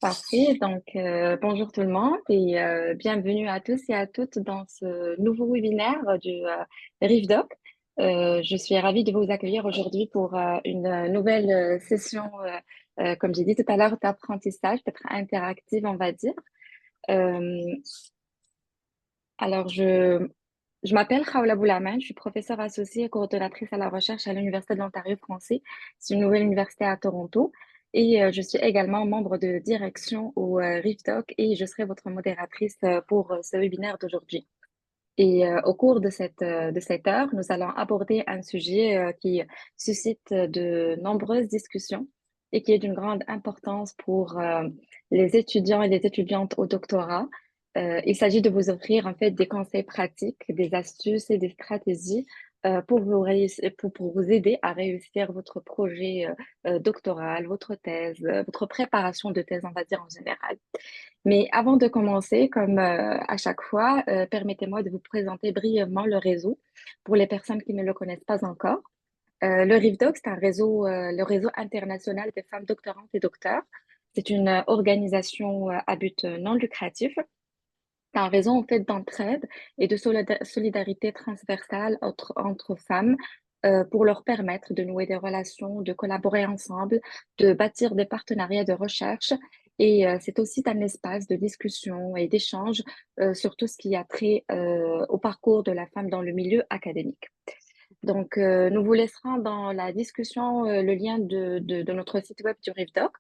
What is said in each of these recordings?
Parfait. Bonjour tout le monde et bienvenue à tous et à toutes dans ce nouveau webinaire du RIVDoc. Je suis ravie de vous accueillir aujourd'hui pour une nouvelle session, comme j'ai dit tout à l'heure, d'apprentissage, peut-être interactive, on va dire. Euh, alors, je m'appelle Khawla Boulaman, je suis professeure associée et coordonnatrice à la recherche à l'Université de l'Ontario français. C'est une nouvelle université à Toronto. Et je suis également membre de direction au RIFDoc et je serai votre modératrice pour ce webinaire d'aujourd'hui. Et au cours de cette heure, nous allons aborder un sujet qui suscite de nombreuses discussions et qui est d'une grande importance pour les étudiants et les étudiantes au doctorat. Il s'agit de vous offrir en fait des conseils pratiques, des astuces et des stratégies pour vous aider à réussir votre projet doctoral, votre thèse, votre préparation de thèse, on va dire en général. Mais avant de commencer, comme à chaque fois, permettez-moi de vous présenter brièvement le réseau pour les personnes qui ne le connaissent pas encore. Le RIVDoc, c'est un réseau, le réseau international des femmes doctorantes et docteurs. C'est une organisation à but non lucratif. C'est un réseau en fait d'entraide et de solidarité transversale entre femmes pour leur permettre de nouer des relations, de collaborer ensemble, de bâtir des partenariats de recherche. Et c'est aussi un espace de discussion et d'échange sur tout ce qui a trait au parcours de la femme dans le milieu académique. Nous vous laisserons dans la discussion le lien de notre site web du RIVDoc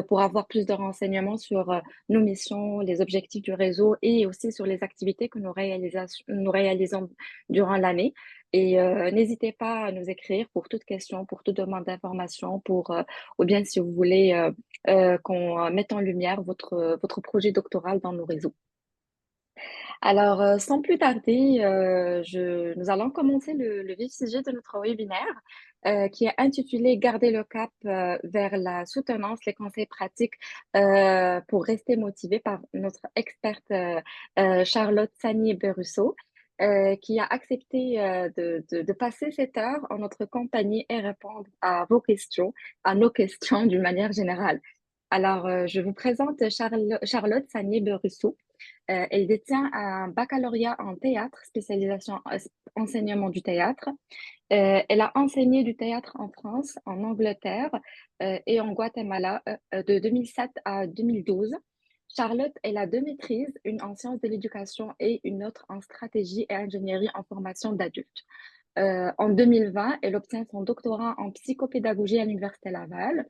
pour avoir plus de renseignements sur nos missions, les objectifs du réseau et aussi sur les activités que nous réalisons durant l'année. Et n'hésitez pas à nous écrire pour toute question, pour toute demande d'information, ou bien si vous voulez qu'on mette en lumière votre projet doctoral dans nos réseaux. Alors, sans plus tarder, nous allons commencer le vif sujet de notre webinaire qui est intitulé Garder le cap vers la soutenance, les conseils pratiques pour rester motivé par notre experte Charlotte Sagnier-Berusso. Qui a accepté de passer cette heure en notre compagnie et répondre à vos questions, à nos questions d'une manière générale. Alors, je vous présente Charlotte Sagnier-Berusso. Elle détient un baccalauréat en théâtre, spécialisation enseignement du théâtre. Elle a enseigné du théâtre en France, en Angleterre et en Guatemala de 2007 à 2012. Charlotte, elle a deux maîtrises, une en sciences de l'éducation et une autre en stratégie et ingénierie en formation d'adultes. En 2020, elle obtient son doctorat en psychopédagogie à l'Université Laval.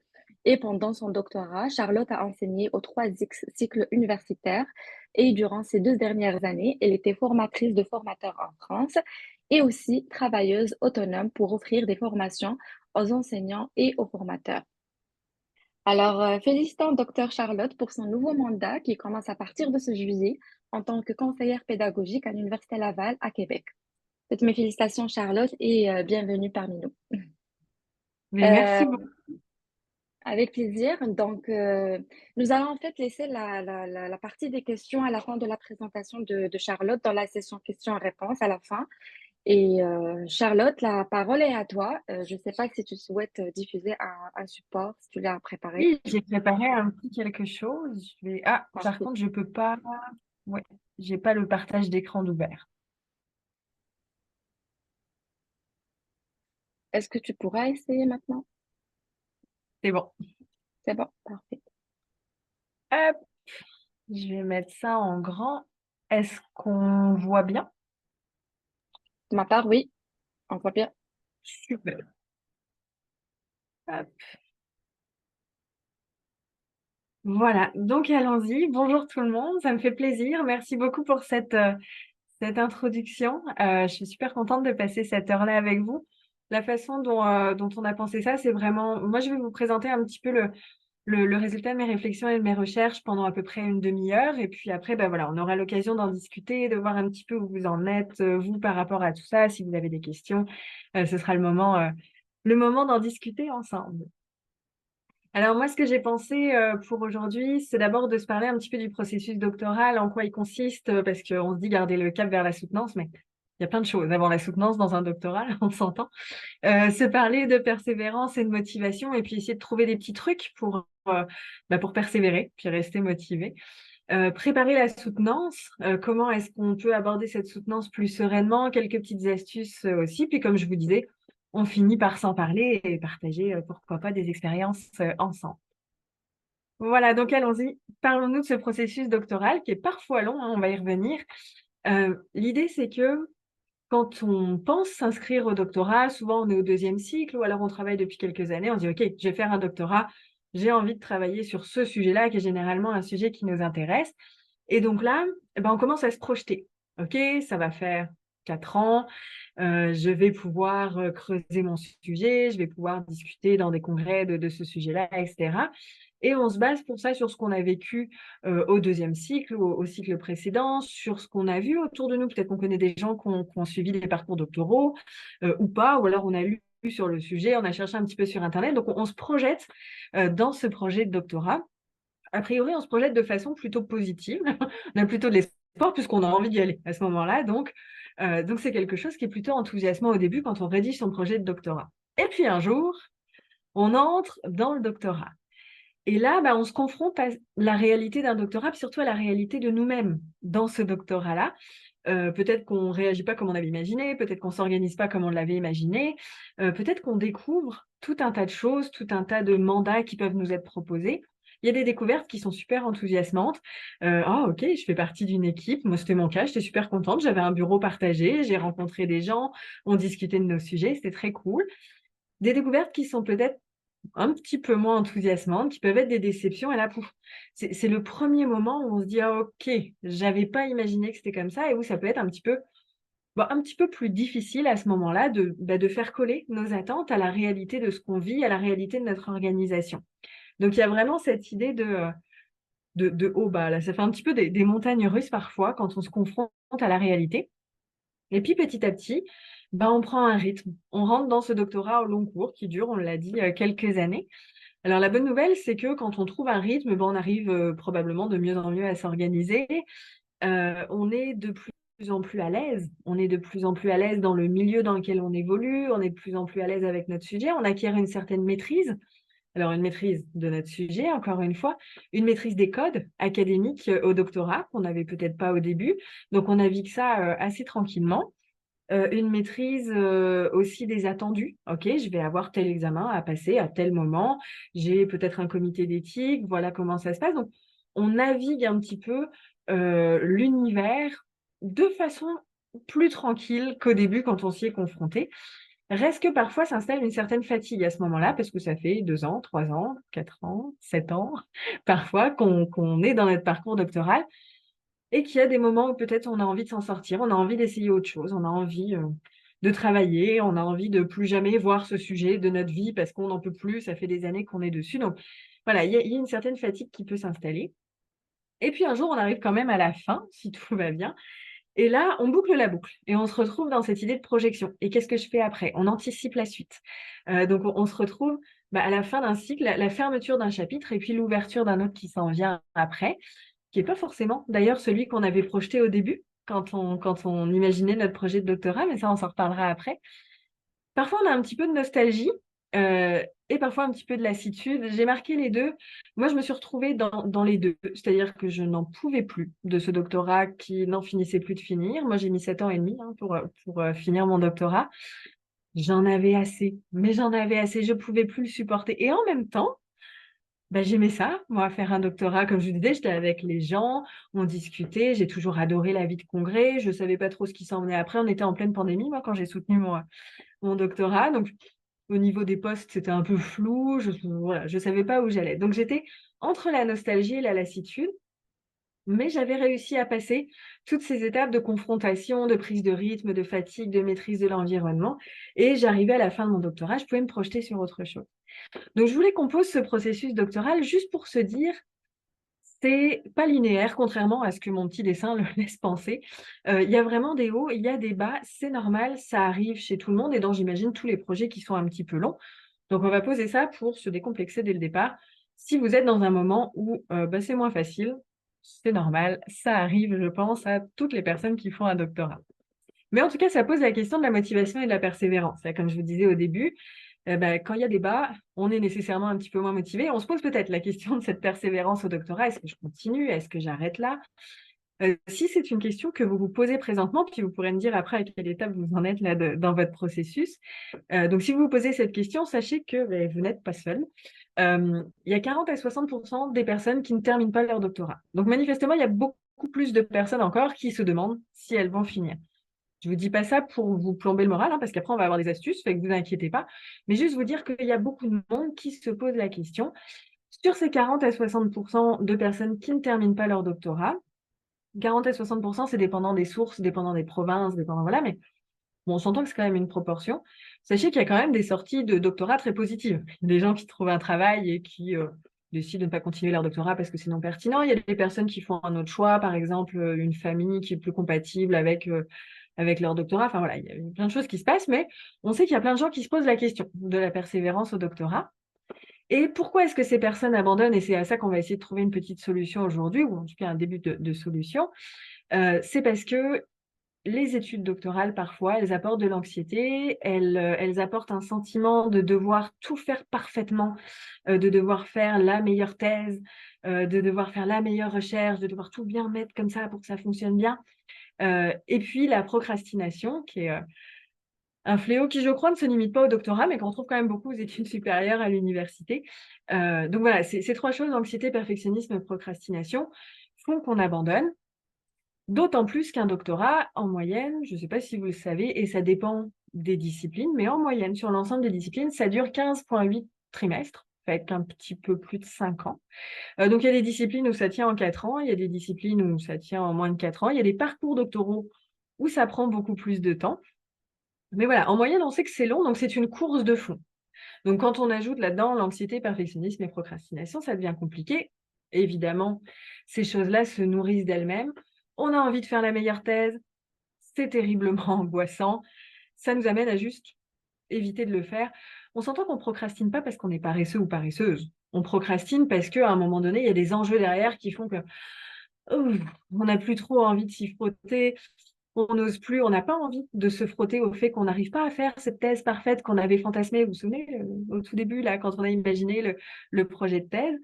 Et pendant son doctorat, Charlotte a enseigné aux trois cycles universitaires. Et durant ces 2 dernières années, elle était formatrice de formateurs en France et aussi travailleuse autonome pour offrir des formations aux enseignants et aux formateurs. Alors, félicitons Dr Charlotte pour son nouveau mandat qui commence à partir de ce juillet en tant que conseillère pédagogique à l'Université Laval à Québec. Toutes mes félicitations, Charlotte, et bienvenue parmi nous. Mais merci Euh, beaucoup. Avec plaisir. Nous allons en fait laisser la partie des questions à la fin de la présentation de Charlotte dans la session questions-réponses à la fin. Et Charlotte, la parole est à toi. Je ne sais pas si tu souhaites diffuser un support, si tu l'as préparé. Oui, j'ai préparé un petit quelque chose. Ah, par Parfait. contre, je peux pas. Ouais, j'ai pas le partage d'écran d'ouvert. Est-ce que tu pourras essayer maintenant? C'est bon. C'est bon, parfait. Hop, je vais mettre ça en grand. Est-ce qu'on voit bien? De ma part, oui, on voit bien. Super. Hop. Voilà, donc allons-y. Bonjour tout le monde, ça me fait plaisir. Merci beaucoup pour cette introduction. Je suis super contente de passer cette heure-là avec vous. La façon dont on a pensé ça, c'est vraiment... Moi, je vais vous présenter un petit peu le résultat de mes réflexions et de mes recherches pendant à peu près une demi-heure. Et puis après, ben voilà, on aura l'occasion d'en discuter, de voir un petit peu où vous en êtes, vous, par rapport à tout ça. Si vous avez des questions, ce sera le moment d'en discuter ensemble. Alors moi, ce que j'ai pensé pour aujourd'hui, c'est d'abord de se parler un petit peu du processus doctoral, en quoi il consiste, parce qu'on se dit garder le cap vers la soutenance, mais il y a plein de choses avant la soutenance dans un doctorat, on s'entend. Se parler de persévérance et de motivation et puis essayer de trouver des petits trucs pour persévérer, puis rester motivé. Préparer la soutenance, comment est-ce qu'on peut aborder cette soutenance plus sereinement? Quelques petites astuces, aussi. Puis comme je vous disais, on finit par s'en parler et partager, pourquoi pas des expériences, ensemble. Voilà, donc allons-y. Parlons-nous de ce processus doctoral qui est parfois long, hein, on va y revenir. L'idée, c'est que quand on pense s'inscrire au doctorat, souvent on est au 2e cycle ou alors on travaille depuis quelques années, on se dit: «OK, je vais faire un doctorat, j'ai envie de travailler sur ce sujet-là», qui est généralement un sujet qui nous intéresse et donc là, on commence à se projeter. OK, ça va faire 4 ans, je vais pouvoir, creuser mon sujet, je vais pouvoir discuter dans des congrès de ce sujet-là et cetera et on se base pour ça sur ce qu'on a vécu, au 2e cycle ou au cycle précédent, sur ce qu'on a vu autour de nous. Peut-être qu'on connaît des gens qui ont suivi des parcours doctoraux, ou pas, ou alors on a lu sur le sujet, on a cherché un petit peu sur internet. Donc on se projette, dans ce projet de doctorat. A priori, on se projette de façon plutôt positive. On a plutôt de l'espoir puisqu'on a envie d'y aller à ce moment-là. Donc c'est quelque chose qui est plutôt enthousiasmant au début quand on rédige son projet de doctorat. Et puis un jour, on entre dans le doctorat. Et là, on se confronte à la réalité d'un doctorat, puis surtout à la réalité de nous-mêmes dans ce doctorat-là. Peut-être qu'on réagit pas comme on avait imaginé, peut-être qu'on s'organise pas comme on l'avait imaginé, peut-être qu'on découvre tout un tas de choses, tout un tas de mandats qui peuvent nous être proposés. Il y a des découvertes qui sont super enthousiasmantes. «Ah OK, je fais partie d'une équipe». Moi, c'était mon cas, j'étais super contente, j'avais un bureau partagé, j'ai rencontré des gens, on discutait de nos sujets, c'était très cool. Des découvertes qui sont peut-être un petit peu moins enthousiasmantes, qui peuvent être des déceptions et là, pouf, c'est le premier moment où on se dit: «Ah OK, j'avais pas imaginé que c'était comme ça» et où ça peut être un petit peu plus difficile à ce moment-là de faire coller nos attentes à la réalité de ce qu'on vit, à la réalité de notre organisation. Donc il y a vraiment cette idée de haut bas là, ça fait un petit peu des montagnes russes parfois quand on se confronte à la réalité et puis petit à petit, on prend un rythme. On rentre dans ce doctorat au long cours qui dure, on l'a dit, quelques années. Alors la bonne nouvelle, c'est que quand on trouve un rythme, on arrive, probablement de mieux en mieux à s'organiser. On est de plus en plus à l'aise. On est de plus en plus à l'aise dans le milieu dans lequel on évolue, on est de plus en plus à l'aise avec notre sujet, on acquiert une certaine maîtrise. Alors une maîtrise de notre sujet, encore une fois, une maîtrise des codes académiques, au doctorat qu'on n'avait peut-être pas au début. Donc on navigue ça, assez tranquillement. Une maîtrise, aussi des attendus. OK, je vais avoir tel examen à passer à tel moment. J'ai peut-être un comité d'éthique, voilà comment ça se passe. Donc on navigue un petit peu, l'univers de façon plus tranquille qu'au début quand on s'y est confronté. Reste que parfois s'installe une certaine fatigue à ce moment-là parce que ça fait 2 ans, 3 ans, 4 ans, 7 ans parfois qu'on est dans notre parcours doctoral et qu'il y a des moments où peut-être on a envie de s'en sortir, on a envie d'essayer autre chose, on a envie, de travailler, on a envie de plus jamais voir ce sujet de notre vie parce qu'on n'en peut plus, ça fait des années qu'on est dessus. Donc voilà, il y a une certaine fatigue qui peut s'installer et puis un jour, on arrive quand même à la fin, si tout va bien et là, on boucle la boucle et on se retrouve dans cette idée de projection. Et qu'est-ce que je fais après? On anticipe la suite. Donc on se retrouve, à la fin d'un cycle, la fermeture d'un chapitre et puis l'ouverture d'un autre qui s'en vient après, qui est pas forcément d'ailleurs celui qu'on avait projeté au début quand on imaginait notre projet de doctorat, mais ça, on s'en reparlera après. Parfois, on a un petit peu de nostalgie, et parfois un petit peu de lassitude. J'ai marqué les 2. Moi, je me suis retrouvée dans les 2. C'est-à-dire que je n'en pouvais plus de ce doctorat qui n'en finissait plus de finir. Moi, j'ai mis 7 ans et demi, hein, pour finir mon doctorat. J'en avais assez, mais j'en avais assez, je pouvais plus le supporter et en même temps, j'aimais ça, moi, faire un doctorat. Comme je vous disais, j'étais avec les gens, on discutait. J'ai toujours adoré la vie de congrès. Je savais pas trop ce qui s'en venait après. On était en pleine pandémie, moi, quand j'ai soutenu mon doctorat. Donc, au niveau des postes, c'était un peu flou. Voilà, je savais pas où j'allais. Donc, j'étais entre la nostalgie et la lassitude. Mais j'avais réussi à passer toutes ces étapes de confrontation, de prise de rythme, de fatigue, de maîtrise de l'environnement. Et j'arrivais à la fin de mon doctorat, je pouvais me projeter sur autre chose. Donc, je voulais qu'on pose ce processus doctoral juste pour se dire, c'est pas linéaire, contrairement à ce que mon petit dessin le laisse penser. Il y a vraiment des hauts, il y a des bas, c'est normal, ça arrive chez tout le monde et dans, j'imagine, tous les projets qui sont un petit peu longs. Donc on va poser ça pour se décomplexer dès le départ. Si vous êtes dans un moment où, c'est moins facile, c'est normal, ça arrive, je pense, à toutes les personnes qui font un doctorat. Mais en tout cas, ça pose la question de la motivation et de la persévérance. Là, comme je vous disais au début, quand il y a des bas, on est nécessairement un petit peu moins motivé. On se pose peut-être la question de cette persévérance au doctorat. Est-ce que je continue? Est-ce que j'arrête là? Si c'est une question que vous vous posez présentement, puis vous pourrez me dire après à quelle étape vous en êtes là dans votre processus. Donc, si vous vous posez cette question, sachez que vous n'êtes pas seul. Il y a 40 à 60% des personnes qui ne terminent pas leur doctorat. Donc, manifestement, il y a beaucoup plus de personnes encore qui se demandent si elles vont finir. Je ne vous dis pas ça pour vous plomber le moral, parce qu'après, on va avoir des astuces, fait que vous inquiétez pas. Mais juste vous dire qu'il y a beaucoup de monde qui se pose la question. Sur ces 40 à 60% de personnes qui ne terminent pas leur doctorat, 40 à 60%, c'est dépendant des sources, dépendant des provinces, dépendant, voilà, mais bon, on s'entend que c'est quand même une proportion. Sachez qu'il y a quand même des sorties de doctorat très positives. Des gens qui trouvent un travail et qui décident de ne pas continuer leur doctorat parce que c'est non pertinent. Il y a des personnes qui font un autre choix, par exemple, une famille qui est plus compatible avec leur doctorat. Enfin voilà, il y a plein de choses qui se passent, mais on sait qu'il y a plein de gens qui se posent la question de la persévérance au doctorat. Et pourquoi est-ce que ces personnes abandonnent? Et c'est à ça qu'on va essayer de trouver une petite solution aujourd'hui, ou en tout cas un début de solution. C'est parce que les études doctorales, parfois, elles apportent de l'anxiété, elles apportent un sentiment de devoir tout faire parfaitement, de devoir faire la meilleure thèse, de devoir faire la meilleure recherche, de devoir tout bien mettre comme ça pour que ça fonctionne bien. Et puis la procrastination, qui est un fléau qui, je crois, ne se limite pas au doctorat, mais qu'on trouve quand même beaucoup aux études supérieures à l'université. Donc voilà, ces trois choses, anxiété, perfectionnisme, procrastination, font qu'on abandonne. D'autant plus qu'un doctorat, en moyenne, je ne sais pas si vous le savez, et ça dépend des disciplines, mais en moyenne, sur l'ensemble des disciplines, ça dure 15,8 trimestres, fait un petit peu plus de 5 ans. Donc, il y a des disciplines où ça tient en 4 ans, il y a des disciplines où ça tient en moins de 4 ans, il y a des parcours doctoraux où ça prend beaucoup plus de temps. Mais voilà, en moyenne, on sait que c'est long, donc c'est une course de fond. Donc, quand on ajoute là-dedans l'anxiété, perfectionnisme et procrastination, ça devient compliqué. Évidemment, ces choses-là se nourrissent d'elles-mêmes. On a envie de faire la meilleure thèse, c'est terriblement angoissant. Ça nous amène à juste éviter de le faire. On s'entend qu'on procrastine pas parce qu'on est paresseux ou paresseuse. On procrastine parce qu'à un moment donné, il y a des enjeux derrière qui font que on n'a plus trop envie de s'y frotter, on n'ose plus, on n'a pas envie de se frotter au fait qu'on n'arrive pas à faire cette thèse parfaite qu'on avait fantasmée, vous vous souvenez, au tout début, là, quand on a imaginé le projet de thèse.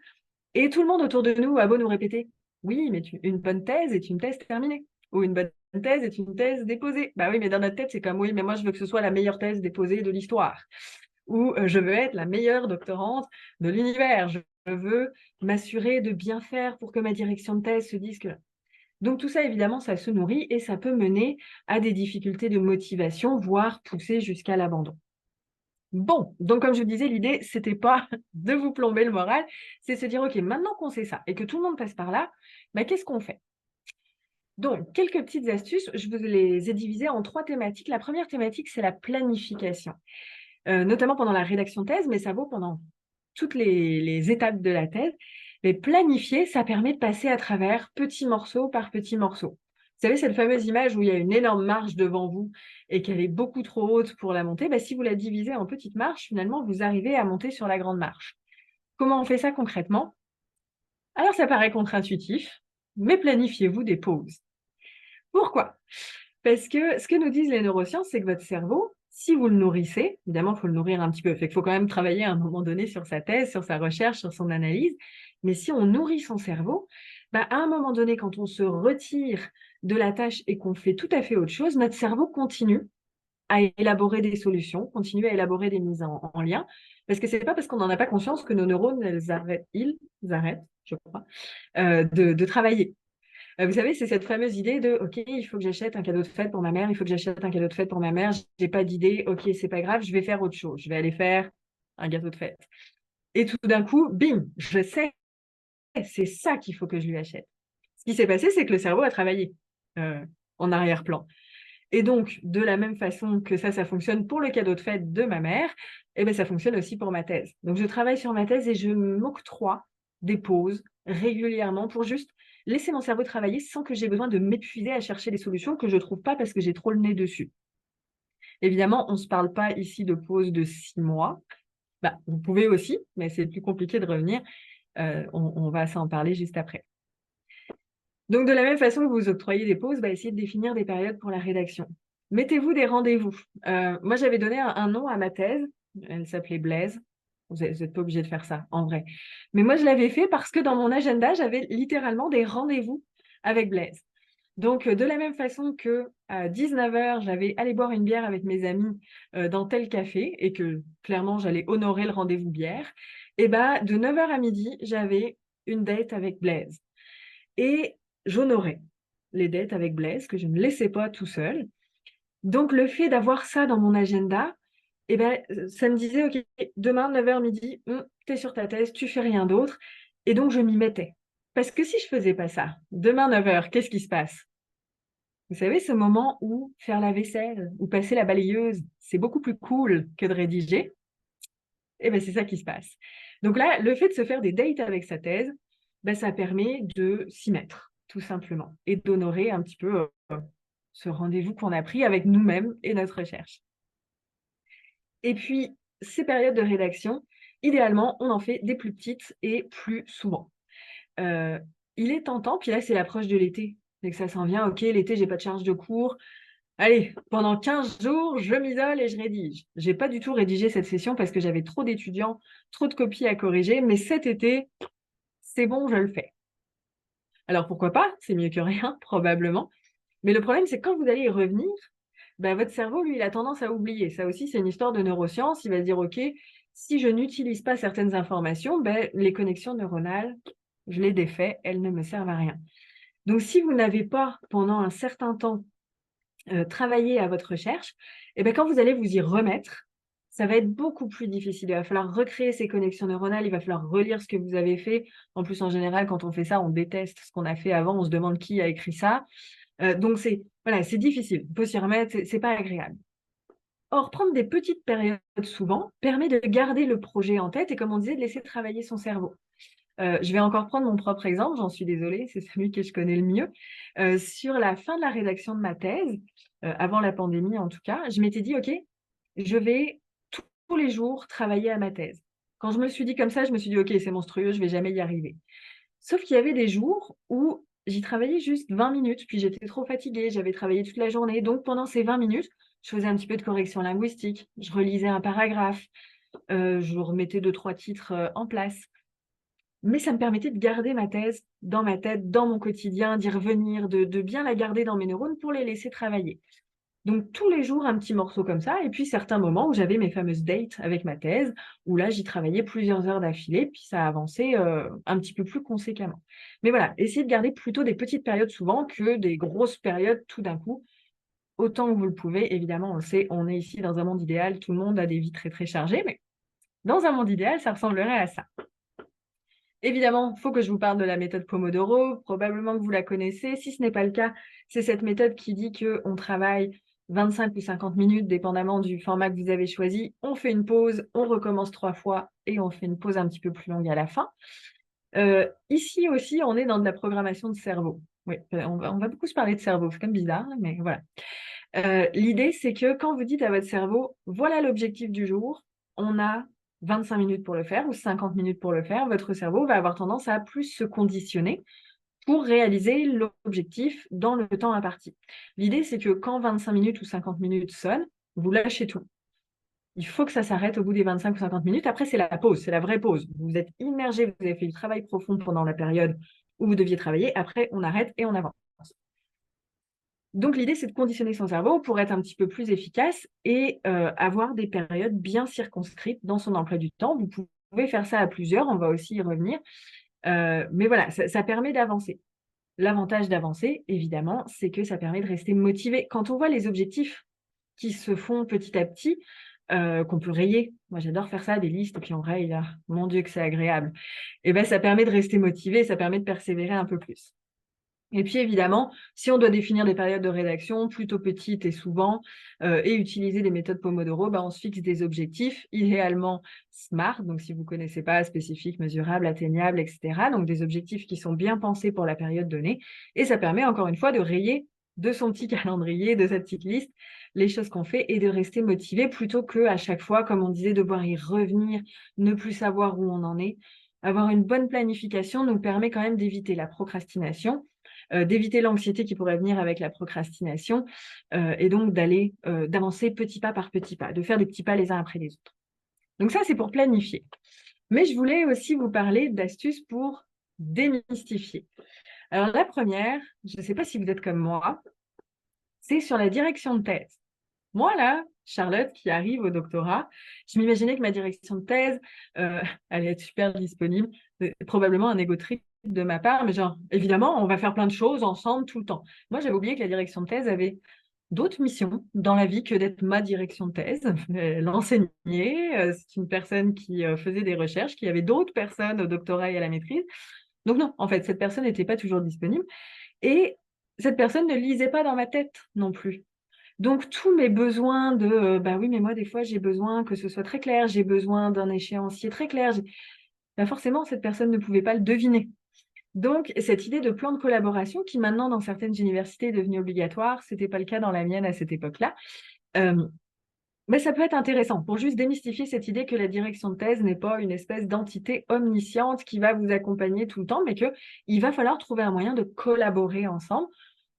Et tout le monde autour de nous a beau nous répéter, oui, mais une bonne thèse est une thèse terminée. Ou une bonne thèse est une thèse déposée. Bah oui, mais dans notre tête, c'est comme, oui, mais moi, je veux que ce soit la meilleure thèse déposée de l'histoire. Ou je veux être la meilleure doctorante de l'univers. Je veux m'assurer de bien faire pour que ma direction de thèse se dise que... Donc tout ça, évidemment, ça se nourrit et ça peut mener à des difficultés de motivation, voire pousser jusqu'à l'abandon. Bon, donc comme je vous disais, l'idée, c'était pas de vous plomber le moral, c'est se dire, OK, maintenant qu'on sait ça et que tout le monde passe par là, qu'est-ce qu'on fait? Donc, quelques petites astuces, je vous les ai divisées en 3 thématiques. La première thématique, c'est la planification, notamment pendant la rédaction de thèse, mais ça vaut pendant toutes les étapes de la thèse. Mais planifier, ça permet de passer à travers petit morceau par petit morceau. Vous savez, cette fameuse image où il y a une énorme marche devant vous et qu'elle est beaucoup trop haute pour la monter, si vous la divisez en petites marches, finalement, vous arrivez à monter sur la grande marche. Comment on fait ça concrètement? Alors, ça paraît contre-intuitif, mais planifiez-vous des pauses. Pourquoi? Parce que ce que nous disent les neurosciences, c'est que votre cerveau, si vous le nourrissez, évidemment, il faut le nourrir un petit peu, fait qu'il faut quand même travailler à un moment donné sur sa thèse, sur sa recherche, sur son analyse, mais si on nourrit son cerveau, à un moment donné, quand on se retire de la tâche et qu'on fait tout à fait autre chose, notre cerveau continue à élaborer des solutions, continue à élaborer des mises en lien, parce que c'est pas parce qu'on n'en a pas conscience que nos neurones, ils arrêtent, je crois, de travailler. Vous savez, c'est cette fameuse idée de OK, il faut que j'achète un cadeau de fête pour ma mère, il faut que j'achète un cadeau de fête pour ma mère, j'ai pas d'idée, OK, c'est pas grave, je vais faire autre chose, je vais aller faire un gâteau de fête. Et tout d'un coup, bim, je sais, c'est ça qu'il faut que je lui achète. Ce qui s'est passé, c'est que le cerveau a travaillé en arrière-plan. Et donc, de la même façon que ça fonctionne pour le cadeau de fête de ma mère, ça fonctionne aussi pour ma thèse. Donc, je travaille sur ma thèse et je m'octroie des pauses régulièrement pour juste laisser mon cerveau travailler sans que j'ai besoin de m'épuiser à chercher des solutions que je ne trouve pas parce que j'ai trop le nez dessus. Évidemment, on ne se parle pas ici de pause de 6 mois. Vous pouvez aussi, mais c'est plus compliqué de revenir. On va s'en parler juste après. Donc, de la même façon que vous octroyez des pauses, essayez de définir des périodes pour la rédaction. Mettez-vous des rendez-vous. Moi, j'avais donné un nom à ma thèse. Elle s'appelait Blaise. Vous n'êtes pas obligé de faire ça, en vrai. Mais moi, je l'avais fait parce que dans mon agenda, j'avais littéralement des rendez-vous avec Blaise. Donc, de la même façon que à 19 heures, j'avais allé boire une bière avec mes amis dans tel café et que clairement, j'allais honorer le rendez-vous bière, et bah, de 9 heures à midi, j'avais une date avec Blaise. Et j'honorais les dates avec Blaise, que je ne laissais pas tout seul. Donc, le fait d'avoir ça dans mon agenda, eh ben, ça me disait, OK, demain, 9 heures midi, tu es sur ta thèse, tu fais rien d'autre. Et donc, je m'y mettais. Parce que si je faisais pas ça, demain, 9 heures, qu'est-ce qui se passe? Vous savez, ce moment où faire la vaisselle ou passer la balayeuse, c'est beaucoup plus cool que de rédiger. Eh ben, c'est ça qui se passe. Donc là, le fait de se faire des dates avec sa thèse, ben, ça permet de s'y mettre, tout simplement, et d'honorer un petit peu ce rendez-vous qu'on a pris avec nous-mêmes et notre recherche. Et puis, ces périodes de rédaction, idéalement, on en fait des plus petites et plus souvent. Il est tentant, puis là, c'est l'approche de l'été, dès que ça s'en vient, OK, l'été, j'ai pas de charge de cours. Allez, pendant 15 jours, je m'isole et je rédige. J'ai pas du tout rédigé cette session parce que j'avais trop d'étudiants, trop de copies à corriger, mais cet été, c'est bon, je le fais. Alors pourquoi pas? C'est mieux que rien, probablement. Mais le problème, c'est que quand vous allez y revenir, bah, votre cerveau, lui, il a tendance à oublier. Ça aussi, c'est une histoire de neurosciences. Il va se dire, OK, si je n'utilise pas certaines informations, ben, les connexions neuronales, je les défais, elles ne me servent à rien. Donc, si vous n'avez pas, pendant un certain temps, travaillé à votre recherche, et ben, quand vous allez vous y remettre, ça va être beaucoup plus difficile. Il va falloir recréer ces connexions neuronales, il va falloir relire ce que vous avez fait. En plus, en général, quand on fait ça, on déteste ce qu'on a fait avant, on se demande qui a écrit ça. Donc voilà, c'est difficile. Il faut s'y remettre, c'est pas agréable. Or, prendre des petites périodes souvent permet de garder le projet en tête et, comme on disait, de laisser travailler son cerveau. Je vais encore prendre mon propre exemple, j'en suis désolée, c'est celui que je connais le mieux. Sur la fin de la rédaction de ma thèse, avant la pandémie en tout cas, je m'étais dit: «OK, je vais tous les jours travailler à ma thèse». Quand je me suis dit comme ça, je me suis dit: «OK, c'est monstrueux, je vais jamais y arriver». Sauf qu'il y avait des jours où j'y travaillais juste 20 minutes, puis j'étais trop fatiguée, j'avais travaillé toute la journée. Donc pendant ces 20 minutes, je faisais un petit peu de correction linguistique, je relisais un paragraphe, je remettais 2-3 titres, en place. Mais ça me permettait de garder ma thèse dans ma tête, dans mon quotidien, d'y revenir, de bien la garder dans mes neurones pour les laisser travailler. Donc tous les jours, un petit morceau comme ça, et puis certains moments où j'avais mes fameuses dates avec ma thèse, où là, j'y travaillais plusieurs heures d'affilée, puis ça avançait, un petit peu plus conséquemment. Mais voilà, essayez de garder plutôt des petites périodes souvent que des grosses périodes tout d'un coup, autant que vous le pouvez. Évidemment, on le sait, on est ici dans un monde idéal, tout le monde a des vies très, très chargées, mais dans un monde idéal, ça ressemblerait à ça. Évidemment, il faut que je vous parle de la méthode Pomodoro. Probablement que vous la connaissez. Si ce n'est pas le cas, c'est cette méthode qui dit qu'on travaille 25 ou 50 minutes, dépendamment du format que vous avez choisi. On fait une pause, on recommence 3 fois et on fait une pause un petit peu plus longue à la fin. Ici aussi, on est dans de la programmation de cerveau. Oui, on va beaucoup se parler de cerveau. C'est comme bizarre, mais voilà. L'idée, c'est que quand vous dites à votre cerveau, voilà l'objectif du jour, on a 25 minutes pour le faire ou 50 minutes pour le faire, votre cerveau va avoir tendance à plus se conditionner pour réaliser l'objectif dans le temps imparti. L'idée, c'est que quand 25 minutes ou 50 minutes sonnent, vous lâchez tout. Il faut que ça s'arrête au bout des 25 ou 50 minutes. Après, c'est la pause, c'est la vraie pause. Vous êtes immergé, vous avez fait du travail profond pendant la période où vous deviez travailler. Après, on arrête et on avance. Donc, l'idée, c'est de conditionner son cerveau pour être un petit peu plus efficace et avoir des périodes bien circonscrites dans son emploi du temps. Vous pouvez faire ça à plusieurs, on va aussi y revenir. Mais voilà, ça permet d'avancer. L'avantage d'avancer, évidemment, c'est que ça permet de rester motivé. Quand on voit les objectifs qui se font petit à petit, qu'on peut rayer. Moi, j'adore faire ça, des listes, et puis on raye, là. Mon Dieu, que c'est agréable. Et ben, ça permet de rester motivé, ça permet de persévérer un peu plus. Et puis évidemment, si on doit définir des périodes de rédaction plutôt petites et souvent, et utiliser des méthodes Pomodoro, on se fixe des objectifs, idéalement SMART, donc si vous ne connaissez pas, spécifique, mesurable, atteignable, etc. Donc des objectifs qui sont bien pensés pour la période donnée. Et ça permet encore une fois de rayer de son petit calendrier, de sa petite liste, les choses qu'on fait et de rester motivé plutôt qu'à chaque fois, comme on disait, devoir y revenir, ne plus savoir où on en est. Avoir une bonne planification nous permet quand même d'éviter la procrastination. d'éviter l'anxiété qui pourrait venir avec la procrastination et donc d'avancer petit pas par petit pas, de faire des petits pas les uns après les autres. Donc ça, c'est pour planifier. Mais je voulais aussi vous parler d'astuces pour démystifier. Alors la première, je ne sais pas si vous êtes comme moi, c'est sur la direction de thèse. Moi, là, Charlotte, qui arrive au doctorat, je m'imaginais que ma direction de thèse allait être super disponible, probablement un ego trip de ma part, mais genre, évidemment, on va faire plein de choses ensemble tout le temps. Moi, j'avais oublié que la direction de thèse avait d'autres missions dans la vie que d'être ma direction de thèse. Elle enseignait, c'est une personne qui faisait des recherches, qui avait d'autres personnes au doctorat et à la maîtrise. Donc non, en fait, cette personne n'était pas toujours disponible. Et cette personne ne lisait pas dans ma tête non plus. Donc, tous mes besoins bah oui, mais moi, des fois, j'ai besoin que ce soit très clair, j'ai besoin d'un échéancier très clair. Bah forcément, cette personne ne pouvait pas le deviner. Donc, cette idée de plan de collaboration, qui maintenant, dans certaines universités, est devenue obligatoire, ce n'était pas le cas dans la mienne à cette époque-là, mais ça peut être intéressant pour juste démystifier cette idée que la direction de thèse n'est pas une espèce d'entité omnisciente qui va vous accompagner tout le temps, mais qu'il va falloir trouver un moyen de collaborer ensemble.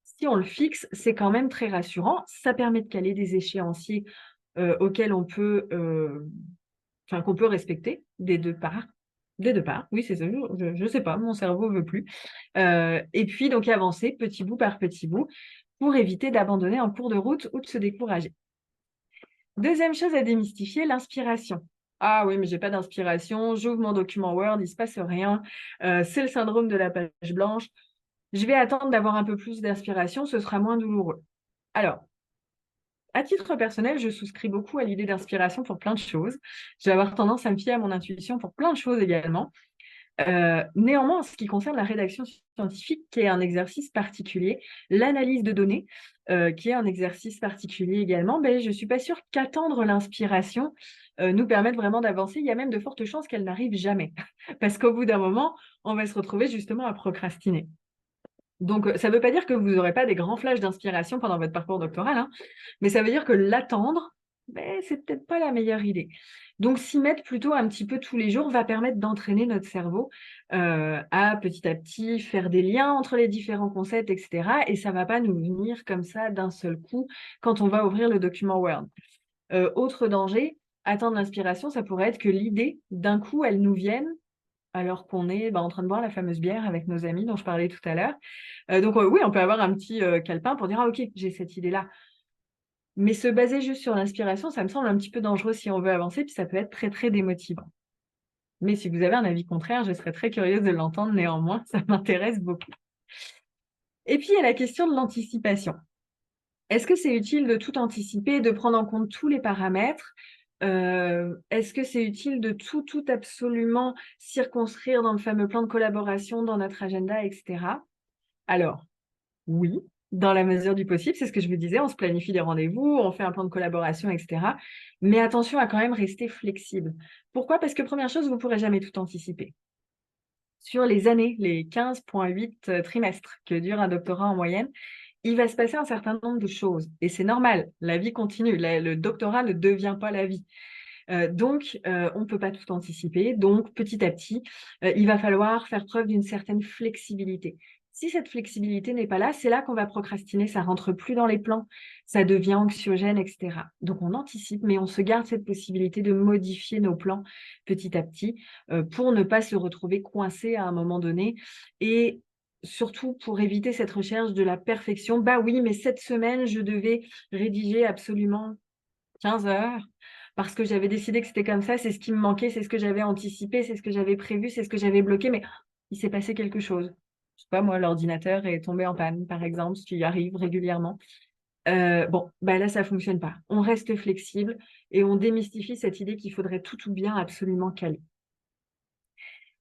Si on le fixe, c'est quand même très rassurant. Ça permet de caler des échéanciers auxquels qu'on peut respecter des deux parts. Des deux parts, oui, c'est ça. Je sais pas, mon cerveau veut plus. Et puis, donc, avancer petit bout par petit bout pour éviter d'abandonner en cours de route ou de se décourager. Deuxième chose à démystifier, l'inspiration. Ah oui, mais j'ai pas d'inspiration, j'ouvre mon document Word, il se passe rien. C'est le syndrome de la page blanche. Je vais attendre d'avoir un peu plus d'inspiration, ce sera moins douloureux. Alors, à titre personnel, je souscris beaucoup à l'idée d'inspiration pour plein de choses. Je vais avoir tendance à me fier à mon intuition pour plein de choses également. Néanmoins, en ce qui concerne la rédaction scientifique, qui est un exercice particulier, l'analyse de données, qui est un exercice particulier également, ben, je ne suis pas sûre qu'attendre l'inspiration nous permette vraiment d'avancer. Il y a même de fortes chances qu'elle n'arrive jamais, parce qu'au bout d'un moment, on va se retrouver justement à procrastiner. Donc, ça ne veut pas dire que vous n'aurez pas des grands flashs d'inspiration pendant votre parcours doctoral, hein, mais ça veut dire que l'attendre, ben, c'est peut-être pas la meilleure idée. Donc, s'y mettre plutôt un petit peu tous les jours va permettre d'entraîner notre cerveau à petit faire des liens entre les différents concepts, etc. Et ça ne va pas nous venir comme ça d'un seul coup quand on va ouvrir le document Word. Autre danger, attendre l'inspiration, ça pourrait être que l'idée, d'un coup, elle nous vienne alors qu'on est en train de boire la fameuse bière avec nos amis dont je parlais tout à l'heure. Donc oui, on peut avoir un petit calepin pour dire « Ah ok, j'ai cette idée-là ». Mais se baser juste sur l'inspiration, ça me semble un petit peu dangereux si on veut avancer, puis ça peut être très, très démotivant. Mais si vous avez un avis contraire, je serais très curieuse de l'entendre néanmoins, ça m'intéresse beaucoup. Et puis, il y a la question de l'anticipation. Est-ce que c'est utile de tout anticiper, de prendre en compte tous les paramètres? Est-ce que c'est utile de tout absolument circonscrire dans le fameux plan de collaboration, dans notre agenda, etc. Alors, oui, dans la mesure du possible, c'est ce que je vous disais, on se planifie des rendez-vous, on fait un plan de collaboration, etc. Mais attention à quand même rester flexible. Pourquoi? Parce que première chose, vous ne pourrez jamais tout anticiper. Sur les années, les 15,8 trimestres que dure un doctorat en moyenne, il va se passer un certain nombre de choses. Et c'est normal, la vie continue. Le doctorat ne devient pas la vie. Donc, on ne peut pas tout anticiper. Donc, petit à petit, il va falloir faire preuve d'une certaine flexibilité. Si cette flexibilité n'est pas là, c'est là qu'on va procrastiner, ça rentre plus dans les plans, ça devient anxiogène, etc. Donc, on anticipe, mais on se garde cette possibilité de modifier nos plans petit à petit pour ne pas se retrouver coincé à un moment donné et surtout pour éviter cette recherche de la perfection. Bah oui, mais cette semaine, je devais rédiger absolument 15 heures parce que j'avais décidé que c'était comme ça, c'est ce qui me manquait, c'est ce que j'avais anticipé, c'est ce que j'avais prévu, c'est ce que j'avais bloqué, mais il s'est passé quelque chose. Je sais pas, moi, l'ordinateur est tombé en panne, par exemple, ce qui arrive régulièrement. Bon, bah là, ça fonctionne pas. On reste flexible et on démystifie cette idée qu'il faudrait tout bien absolument caler.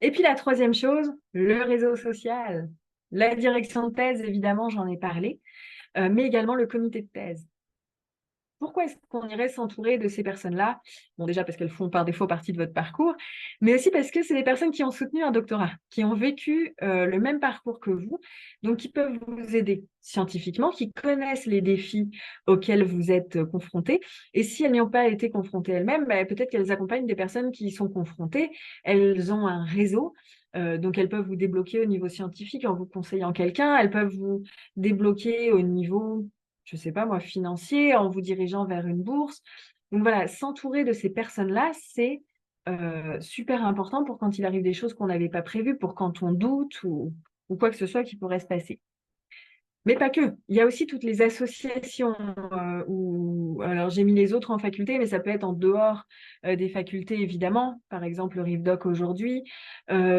Et puis la troisième chose, le réseau social. La direction de thèse, évidemment, j'en ai parlé, mais également le comité de thèse. Pourquoi est-ce qu'on irait s'entourer de ces personnes-là? Bon, déjà parce qu'elles font par défaut partie de votre parcours, mais aussi parce que c'est des personnes qui ont soutenu un doctorat, qui ont vécu le même parcours que vous, donc qui peuvent vous aider scientifiquement, qui connaissent les défis auxquels vous êtes confrontés. Et si elles n'y ont pas été confrontées elles-mêmes, bah, peut-être qu'elles accompagnent des personnes qui y sont confrontées. Elles ont un réseau. Donc, elles peuvent vous débloquer au niveau scientifique en vous conseillant quelqu'un. Elles peuvent vous débloquer au niveau, je sais pas moi, financier, en vous dirigeant vers une bourse. Donc voilà, s'entourer de ces personnes-là, c'est super important pour quand il arrive des choses qu'on n'avait pas prévues, pour quand on doute ou quoi que ce soit qui pourrait se passer. Mais pas que. Il y a aussi toutes les associations alors j'ai mis les autres en faculté, mais ça peut être en dehors des facultés, évidemment. Par exemple, le RIVDOC aujourd'hui.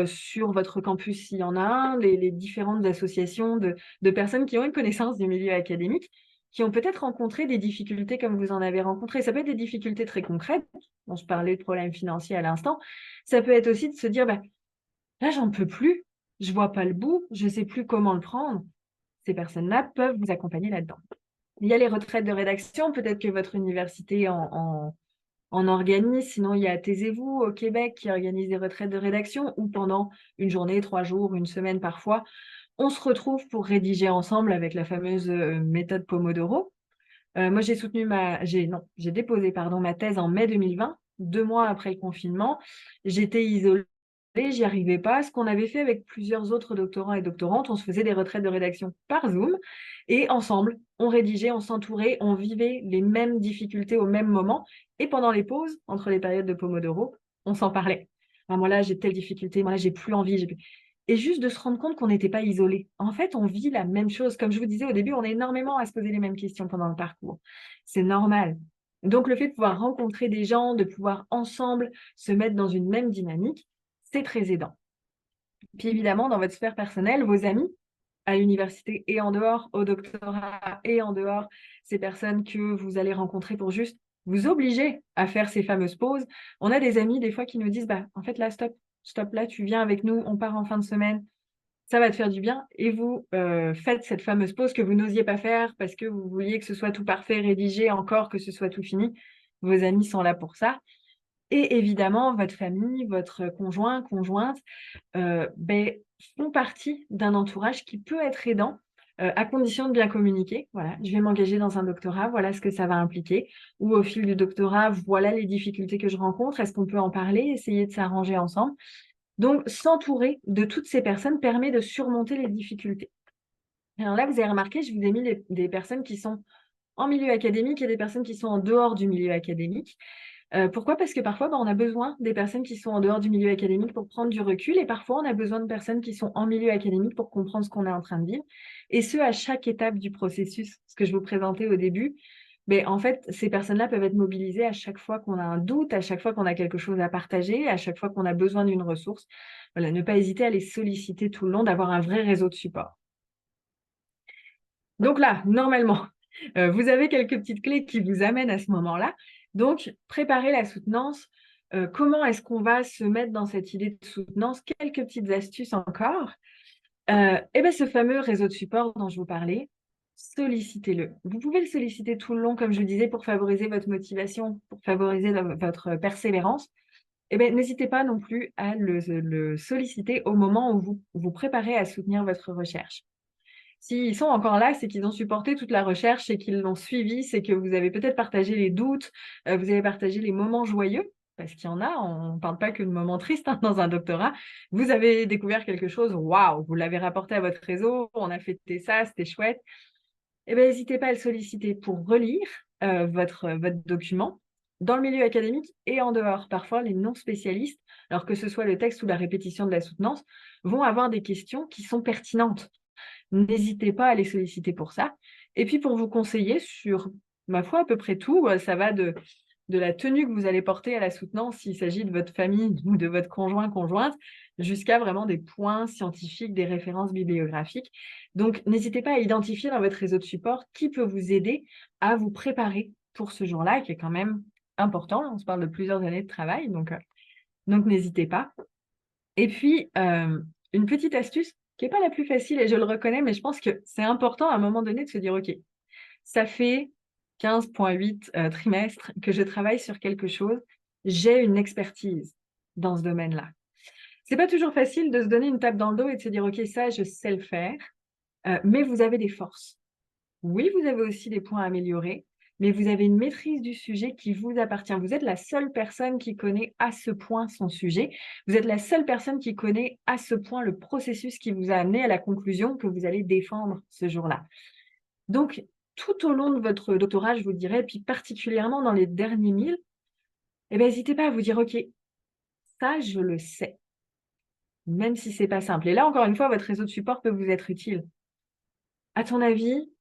Sur votre campus, s'il y en a un, les différentes associations de personnes qui ont une connaissance du milieu académique, qui ont peut-être rencontré des difficultés comme vous en avez rencontré. Ça peut être des difficultés très concrètes. On se parlait de problèmes financiers à l'instant. Ça peut être aussi de se dire, bah, là, j'en peux plus. Je vois pas le bout. Je sais plus comment le prendre. Ces personnes-là peuvent vous accompagner là-dedans. Il y a les retraites de rédaction, peut-être que votre université en organise, sinon il y a Taisez-vous au Québec qui organise des retraites de rédaction où pendant une journée, 3 jours, une semaine parfois, on se retrouve pour rédiger ensemble avec la fameuse méthode Pomodoro. Moi, j'ai déposé pardon, ma thèse en mai 2020, 2 mois après le confinement. J'étais isolée, j'y arrivais pas. Ce qu'on avait fait avec plusieurs autres doctorants et doctorantes, on se faisait des retraites de rédaction par Zoom et ensemble, on rédigeait, on s'entourait, on vivait les mêmes difficultés au même moment. Et pendant les pauses, entre les périodes de Pomodoro, on s'en parlait. Ah, moi là, j'ai telle difficulté, moi là, j'ai plus envie. Et juste de se rendre compte qu'on n'était pas isolé. En fait, on vit la même chose. Comme je vous disais au début, on est énormément à se poser les mêmes questions pendant le parcours. C'est normal. Donc, le fait de pouvoir rencontrer des gens, de pouvoir ensemble se mettre dans une même dynamique, c'est très aidant. Puis évidemment, dans votre sphère personnelle, vos amis, à l'université et en dehors, au doctorat et en dehors, ces personnes que vous allez rencontrer pour juste vous obliger à faire ces fameuses pauses. On a des amis des fois qui nous disent, bah, en fait là, stop, stop, là, tu viens avec nous, on part en fin de semaine, ça va te faire du bien. Et vous faites cette fameuse pause que vous n'osiez pas faire parce que vous vouliez que ce soit tout parfait, rédigé, encore que ce soit tout fini. Vos amis sont là pour ça. Et évidemment, votre famille, votre conjoint, conjointe, ben, font partie d'un entourage qui peut être aidant, à condition de bien communiquer. Voilà, je vais m'engager dans un doctorat, voilà ce que ça va impliquer. Ou au fil du doctorat, voilà les difficultés que je rencontre, est-ce qu'on peut en parler, essayer de s'arranger ensemble? Donc, s'entourer de toutes ces personnes permet de surmonter les difficultés. Alors là, vous avez remarqué, je vous ai mis des personnes qui sont en milieu académique et des personnes qui sont en dehors du milieu académique. Pourquoi? Parce que parfois, on a besoin des personnes qui sont en dehors du milieu académique pour prendre du recul et parfois, on a besoin de personnes qui sont en milieu académique pour comprendre ce qu'on est en train de vivre et ce, à chaque étape du processus. Ce que je vous présentais au début, mais en fait, ces personnes-là peuvent être mobilisées à chaque fois qu'on a un doute, à chaque fois qu'on a quelque chose à partager, à chaque fois qu'on a besoin d'une ressource. Voilà, ne pas hésiter à les solliciter tout le long, d'avoir un vrai réseau de support. Donc là, normalement, vous avez quelques petites clés qui vous amènent à ce moment-là. Donc, préparer la soutenance. Comment est-ce qu'on va se mettre dans cette idée de soutenance? Quelques petites astuces encore. Et bien, ce fameux réseau de support dont je vous parlais, sollicitez-le. Vous pouvez le solliciter tout le long, comme je vous disais, pour favoriser votre motivation, pour favoriser votre persévérance. Et bien, n'hésitez pas non plus à le solliciter au moment où vous vous préparez à soutenir votre recherche. S'ils sont encore là, c'est qu'ils ont supporté toute la recherche et qu'ils l'ont suivi, c'est que vous avez peut-être partagé les doutes, vous avez partagé les moments joyeux, parce qu'il y en a, on ne parle pas que de moments tristes hein, dans un doctorat. Vous avez découvert quelque chose, waouh, vous l'avez rapporté à votre réseau, on a fêté ça, c'était chouette. Eh bien, n'hésitez pas à le solliciter pour relire votre document dans le milieu académique et en dehors. Parfois, les non-spécialistes, alors que ce soit le texte ou la répétition de la soutenance, vont avoir des questions qui sont pertinentes. N'hésitez pas à les solliciter pour ça. Et puis pour vous conseiller sur, ma foi, à peu près tout, ça va de la tenue que vous allez porter à la soutenance s'il s'agit de votre famille ou de votre conjoint, conjointe, jusqu'à vraiment des points scientifiques, des références bibliographiques. Donc, n'hésitez pas à identifier dans votre réseau de support qui peut vous aider à vous préparer pour ce jour-là, qui est quand même important. On se parle de plusieurs années de travail, donc n'hésitez pas. Et puis, une petite astuce qui n'est pas la plus facile, et je le reconnais, mais je pense que c'est important à un moment donné de se dire, OK, ça fait 15,8 trimestres que je travaille sur quelque chose, j'ai une expertise dans ce domaine-là. C'est pas toujours facile de se donner une tape dans le dos et de se dire: «OK, ça, je sais le faire», mais vous avez des forces. Oui, vous avez aussi des points à améliorer, mais vous avez une maîtrise du sujet qui vous appartient. Vous êtes la seule personne qui connaît à ce point son sujet. Vous êtes la seule personne qui connaît à ce point le processus qui vous a amené à la conclusion que vous allez défendre ce jour-là. Donc, tout au long de votre doctorat, je vous dirais, puis particulièrement dans les derniers 1000, eh ben, n'hésitez pas à vous dire: «OK, ça, je le sais», même si c'est pas simple. Et là, encore une fois, votre réseau de support peut vous être utile. À ton avis,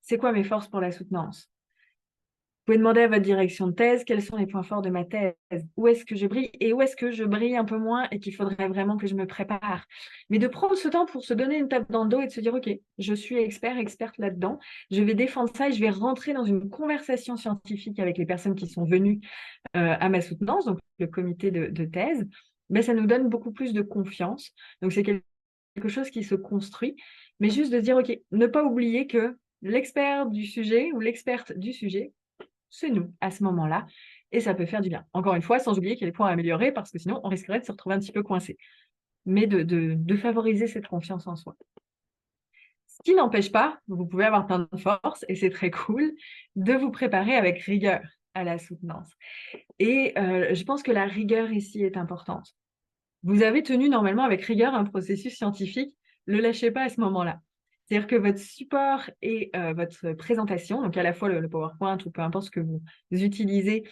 c'est quoi mes forces pour la soutenance? Vous pouvez demander à votre direction de thèse quels sont les points forts de ma thèse, où est-ce que je brille et où est-ce que je brille un peu moins et qu'il faudrait vraiment que je me prépare. Mais de prendre ce temps pour se donner une tape dans le dos et de se dire: «OK, je suis expert, experte là-dedans, je vais défendre ça et je vais rentrer dans une conversation scientifique avec les personnes qui sont venues à ma soutenance», donc le comité de thèse, mais ça nous donne beaucoup plus de confiance. Donc c'est quelque chose qui se construit, mais juste de dire: «OK», ne pas oublier que l'expert du sujet ou l'experte du sujet, c'est nous, à ce moment-là, et ça peut faire du bien. Encore une fois, sans oublier qu'il y a des points à améliorer parce que sinon on risquerait de se retrouver un petit peu coincé. Mais de favoriser cette confiance en soi. Ce qui n'empêche pas, vous pouvez avoir plein de force et c'est très cool, de vous préparer avec rigueur à la soutenance. Et je pense que la rigueur ici est importante. Vous avez tenu normalement avec rigueur un processus scientifique, ne le lâchez pas à ce moment-là. C'est-à-dire que votre support et votre présentation, donc à la fois le PowerPoint ou peu importe ce que vous utilisez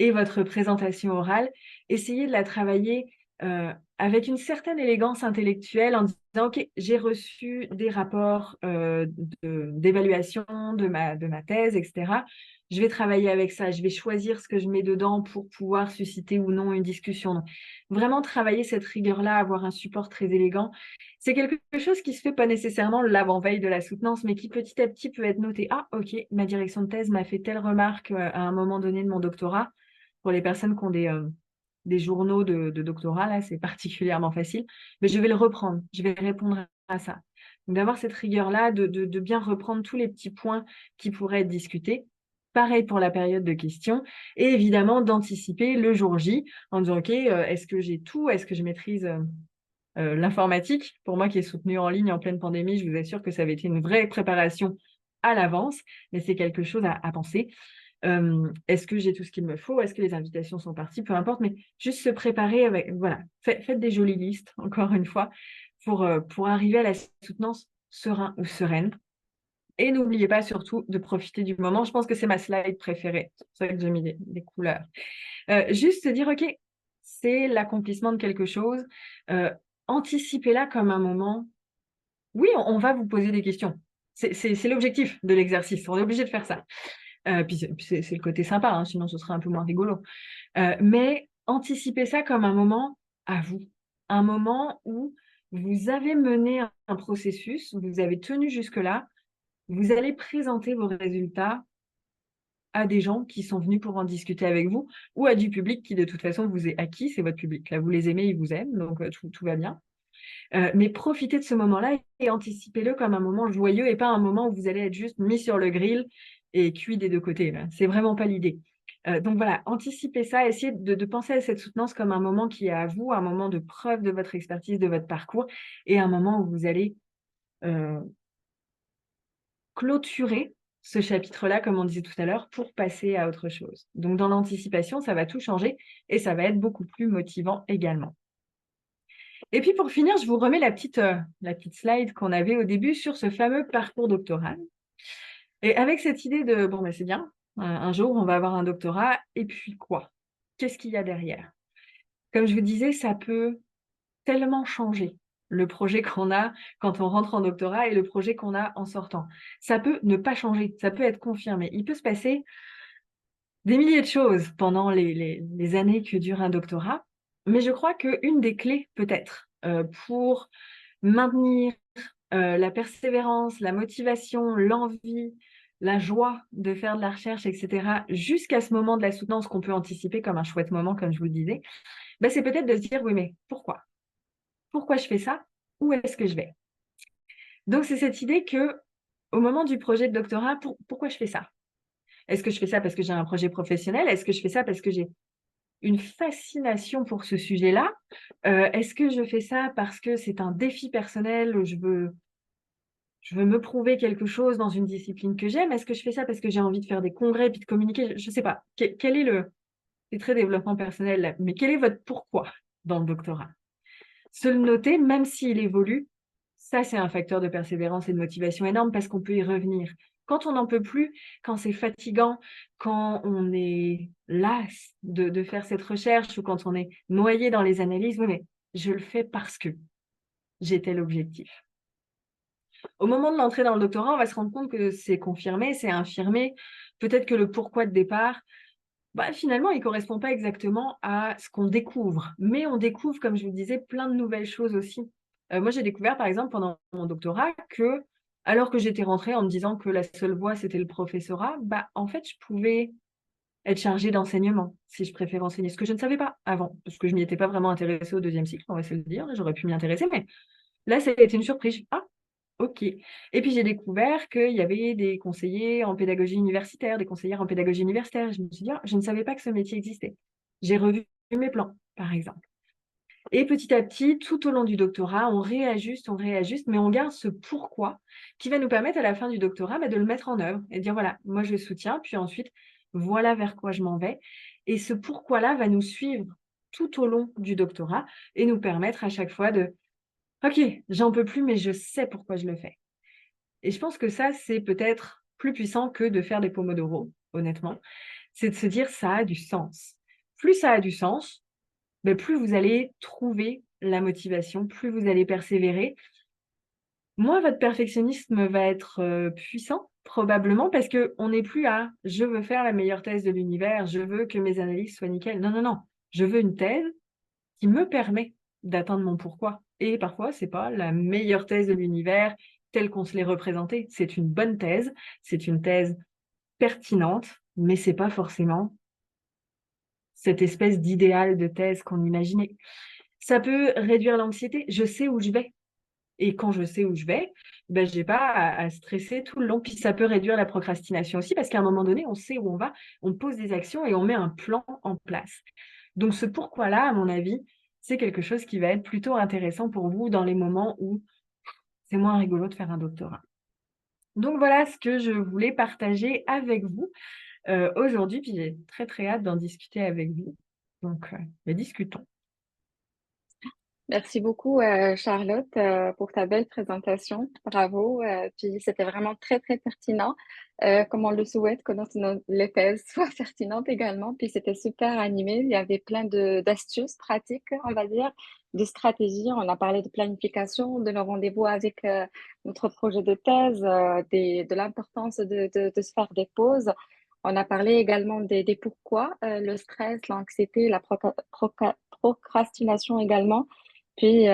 et votre présentation orale, essayez de la travailler, avec une certaine élégance intellectuelle en disant: «OK, j'ai reçu des rapports, d'évaluation de ma thèse et cetera. Je vais travailler avec ça, je vais choisir ce que je mets dedans pour pouvoir susciter ou non une discussion». Donc vraiment travailler cette rigueur-là, avoir un support très élégant, c'est quelque chose qui se fait pas nécessairement l'avant-veille de la soutenance, mais qui petit à petit peut être noté. «Ah OK, ma direction de thèse m'a fait telle remarque, à un moment donné de mon doctorat». Pour les personnes qui ont des journaux de doctorat, là, c'est particulièrement facile, mais je vais le reprendre, je vais répondre à ça. Donc d'avoir cette rigueur-là, de bien reprendre tous les petits points qui pourraient être discutés. Pareil pour la période de questions et évidemment d'anticiper le jour J en disant: «OK, est-ce que j'ai tout? Est-ce que je maîtrise, l'informatique?» Pour moi qui est soutenue en ligne en pleine pandémie, je vous assure que ça avait été une vraie préparation à l'avance, mais c'est quelque chose à penser. Est-ce que j'ai tout ce qu'il me faut? Est-ce que les invitations sont parties? Peu importe, mais juste se préparer avec voilà, faites des jolies listes, encore une fois, pour arriver à la soutenance serein ou sereine et n'oubliez pas surtout de profiter du moment. Je pense que c'est ma slide préférée. C'est pour ça que j'ai mis des couleurs. Juste se dire: «OK, c'est l'accomplissement de quelque chose», heu, anticipez-la comme un moment oui, on va vous poser des questions. C'est l'objectif de l'exercice. On est obligé de faire ça. Puis c'est le côté sympa, hein, sinon ce serait un peu moins rigolo. Mais anticipez ça comme un moment à vous. Un moment où vous avez mené un processus, vous avez tenu jusque-là, vous allez présenter vos résultats à des gens qui sont venus pour en discuter avec vous ou à du public qui de toute façon vous est acquis, c'est votre public. Là, vous les aimez, ils vous aiment, donc tout va bien. Mais profitez de ce moment-là et anticipez-le comme un moment joyeux et pas un moment où vous allez être juste mis sur le grill et cuit des 2 côtés, là. C'est vraiment pas l'idée. Donc voilà, anticipez ça, essayez de penser à cette soutenance comme un moment qui est à vous, un moment de preuve de votre expertise, de votre parcours et un moment où vous allez, heu, clôturer ce chapitre-là, comme on disait tout à l'heure, pour passer à autre chose. Donc dans l'anticipation, ça va tout changer et ça va être beaucoup plus motivant également. Et puis pour finir, je vous remets la petite slide qu'on avait au début sur ce fameux parcours doctoral et avec cette idée de: «Bon, bah, c'est bien, un jour on va avoir un doctorat et puis quoi? Qu'est-ce qu'il y a derrière?» Comme je vous disais, ça peut tellement changer le projet qu'on a quand on rentre en doctorat et le projet qu'on a en sortant. Ça peut ne pas changer, ça peut être confirmé. Il peut se passer des milliers de choses pendant les années que dure un doctorat, mais je crois qu'une des clés peut-être, pour maintenir, la persévérance, la motivation, l'envie, la joie de faire de la recherche et cetera, jusqu'à ce moment de la soutenance qu'on peut anticiper comme un chouette moment, comme je vous le disais, bah, c'est peut-être de se dire: «Oui, mais pourquoi? Pourquoi je fais ça? Où est-ce que je vais?» Donc c'est cette idée que, au moment du projet de doctorat, pourquoi je fais ça? Est-ce que je fais ça parce que j'ai un projet professionnel? Est-ce que je fais ça parce que j'ai une fascination pour ce sujet-là? Est-ce que je fais ça parce que c'est un défi personnel où je veux me prouver quelque chose dans une discipline que j'aime? Est-ce que je fais ça parce que j'ai envie de faire des congrès puis de communiquer? Je sais pas. Quel est c'est très développement personnel, là, mais quel est votre pourquoi dans le doctorat? Se le noter, même s'il évolue, ça, c'est un facteur de persévérance et de motivation énorme parce qu'on peut y revenir. Quand on n'en peut plus, quand c'est fatigant, quand on est las de faire cette recherche ou quand on est noyé dans les analyses, oui, mais je le fais parce que j'ai tel objectif. Au moment de l'entrée dans le doctorat, on va se rendre compte que c'est confirmé, c'est infirmé. Peut-être que le pourquoi de départ, bah, finalement, il ne correspond pas exactement à ce qu'on découvre. Mais on découvre, comme je vous le disais, plein de nouvelles choses aussi. Moi, j'ai découvert, par exemple, pendant mon doctorat, que, alors que j'étais rentrée en me disant que la seule voie, c'était le professorat, bah, en fait, je pouvais être chargée d'enseignement si je préférais enseigner, ce que je ne savais pas avant, parce que je ne m'y étais pas vraiment intéressée au deuxième cycle, on va se le dire, j'aurais pu m'y intéresser, mais là, ça a été une surprise. Ah, OK. Et puis j'ai découvert qu'il y avait des conseillers en pédagogie universitaire, des conseillères en pédagogie universitaire. Je me suis dit: «Ah, je ne savais pas que ce métier existait». J'ai revu mes plans, par exemple. Et petit à petit, tout au long du doctorat, on réajuste, mais on garde ce pourquoi qui va nous permettre à la fin du doctorat, bah, de le mettre en œuvre et dire: «Voilà, moi je soutiens, puis ensuite, voilà vers quoi je m'en vais». Et ce pourquoi-là va nous suivre tout au long du doctorat et nous permettre à chaque fois de: «OK, j'en peux plus, mais je sais pourquoi je le fais». Et je pense que ça, c'est peut-être plus puissant que de faire des pomodoro, honnêtement. C'est de se dire: «Ça a du sens». Plus ça a du sens, beh, plus vous allez trouver la motivation, plus vous allez persévérer. Moins votre perfectionnisme va être, puissant, probablement, parce qu'on n'est plus à: «Je veux faire la meilleure thèse de l'univers, je veux que mes analyses soient nickel». Non, non, non, je veux une thèse qui me permet d'atteindre mon pourquoi. Et parfois, c'est pas la meilleure thèse de l'univers telle qu'on se l'est représentée. C'est une bonne thèse, c'est une thèse pertinente, mais c'est pas forcément cette espèce d'idéal de thèse qu'on imaginait. Ça peut réduire l'anxiété. Je sais où je vais. Et quand je sais où je vais, ben, j'ai pas à stresser tout le long. Puis ça peut réduire la procrastination aussi, parce qu'à un moment donné, on sait où on va, on pose des actions et on met un plan en place. Donc ce pourquoi-là, à mon avis, c'est quelque chose qui va être plutôt intéressant pour vous dans les moments où c'est moins rigolo de faire un doctorat. Donc voilà ce que je voulais partager avec vous, aujourd'hui, puis j'ai très, très hâte d'en discuter avec vous. Donc, beh, discutons. Merci beaucoup, Charlotte, pour ta belle présentation. Bravo. Puis c'était vraiment très, très pertinent, comme on le souhaite, que les thèses soient pertinentes également. Puis c'était super animé. Il y avait plein d'astuces pratiques, on va dire, de stratégies. On a parlé de planification, de nos rendez-vous avec notre projet de thèse, de l'importance de se faire des pauses. On a parlé également des pourquoi, le stress, l'anxiété, la procrastination également. Puis,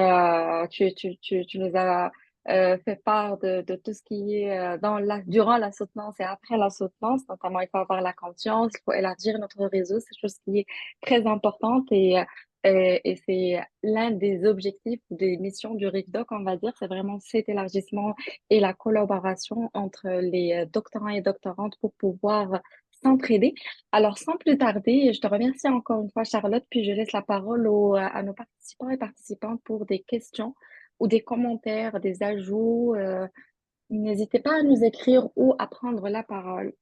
tu nous as fait part de tout ce qui est durant la soutenance et après la soutenance. Notamment, il faut avoir la confiance, il faut élargir notre réseau, c'est chose qui est très importante et c'est l'un des objectifs ou des missions du RICDOC, on va dire, c'est vraiment cet élargissement et la collaboration entre les doctorants et doctorantes pour pouvoir s'entraider. Alors, sans plus tarder, je te remercie encore une fois, Charlotte, puis je laisse la parole à nos participants et participantes pour des questions ou des commentaires, des ajouts. N'hésitez pas à nous écrire ou à prendre la parole.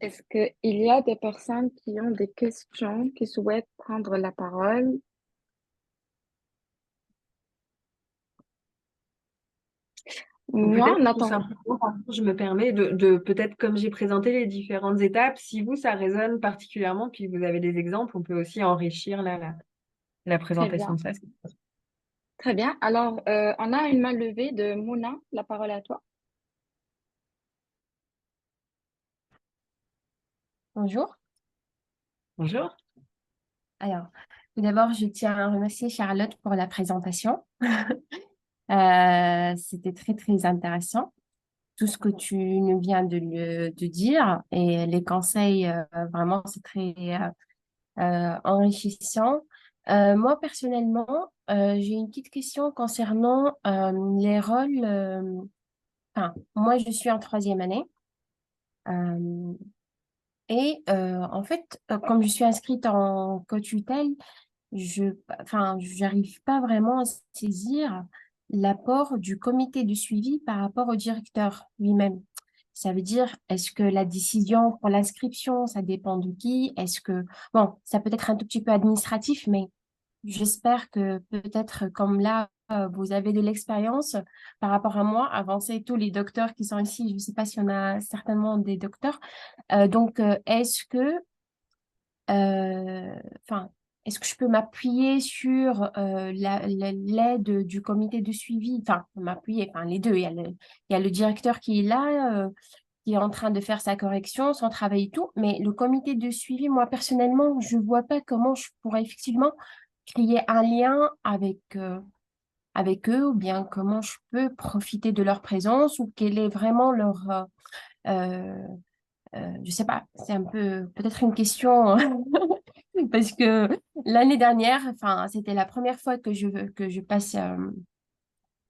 Est-ce qu'il y a des personnes qui ont des questions, qui souhaitent prendre la parole? Ou Moi, peut-être en tout attendant, simplement, pardon, je me permets de peut-être comme j'ai présenté les différentes étapes, si vous, ça résonne particulièrement, puis vous avez des exemples, on peut aussi enrichir là, la très présentation bien. de ça. Très bien. Alors, on a une main levée de Mouna. La parole est à toi. Bonjour. Bonjour. Alors, tout d'abord, je tiens à remercier Charlotte pour la présentation. C'était très, très intéressant. Tout ce que tu nous viens de dire et les conseils, vraiment, c'est très enrichissant. Moi, personnellement, j'ai une petite question concernant les rôles. Enfin, moi, je suis en troisième année. euh, en fait, comme je suis inscrite en co-tutelle, j'arrive pas vraiment à saisir l'apport du comité de suivi par rapport au directeur lui-même. Ça veut dire, est-ce que la décision pour l'inscription, ça dépend de qui? Bon, ça peut être un tout petit peu administratif, mais j'espère que peut-être comme là, vous avez de l'expérience par rapport à moi, avancer tous les docteurs qui sont ici, je ne sais pas si on a certainement des docteurs. Est-ce que euh, enfin, est-ce que je peux m'appuyer sur l'aide du comité de suivi? Enfin, m'appuyer, enfin, les deux. Il y a le directeur qui est là, qui est en train de faire sa correction, son travail et tout. Mais le comité de suivi, moi, personnellement, je ne vois pas comment je pourrais effectivement créer un lien avec eux ou bien comment je peux profiter de leur présence ou quel est vraiment euh, je sais pas, c'est un peu peut-être une question parce que l'année dernière, enfin, c'était la première fois que je passe,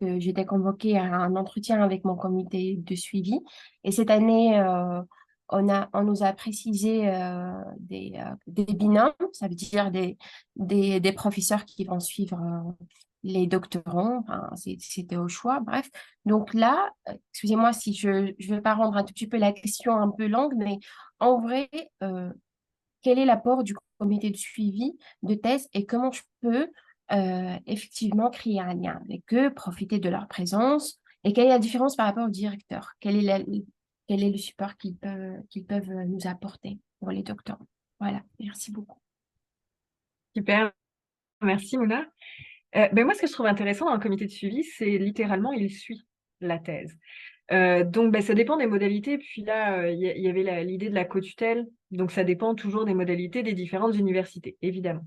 que j'étais convoquée à un entretien avec mon comité de suivi. Et cette année, on nous a précisé des binômes, ça veut dire des professeurs qui vont suivre les doctorants. Enfin, c'était au choix, bref. Donc là, excusez-moi si je ne vais pas rendre un tout petit peu la question un peu longue, mais en vrai, quel est l'apport du comité de suivi de thèse et comment je peux effectivement créer un lien avec eux, profiter de leur présence et quelle est la différence par rapport au directeur? Quel est le support qu'ils peuvent nous apporter pour les doctorants? Voilà, merci beaucoup. Super, merci Mouna. Moi, ce que je trouve intéressant dans le comité de suivi, c'est littéralement, il suit la thèse. Donc, ça dépend des modalités. Puis là, il y avait l'idée de la co-tutelle. Donc, ça dépend toujours des modalités des différentes universités, évidemment.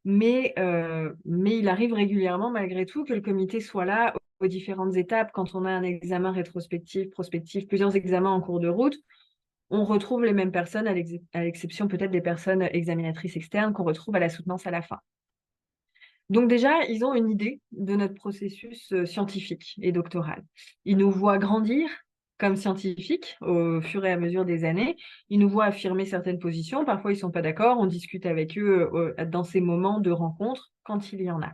Mais il arrive régulièrement, malgré tout, que le comité soit là aux différentes étapes. Quand on a un examen rétrospectif, prospectif, plusieurs examens en cours de route, on retrouve les mêmes personnes, à l'exception peut-être des personnes examinatrices externes qu'on retrouve à la soutenance à la fin. Donc déjà, ils ont une idée de notre processus scientifique et doctoral. Ils nous voient grandir comme scientifiques au fur et à mesure des années. Ils nous voient affirmer certaines positions. Parfois, ils ne sont pas d'accord. On discute avec eux dans ces moments de rencontre quand il y en a.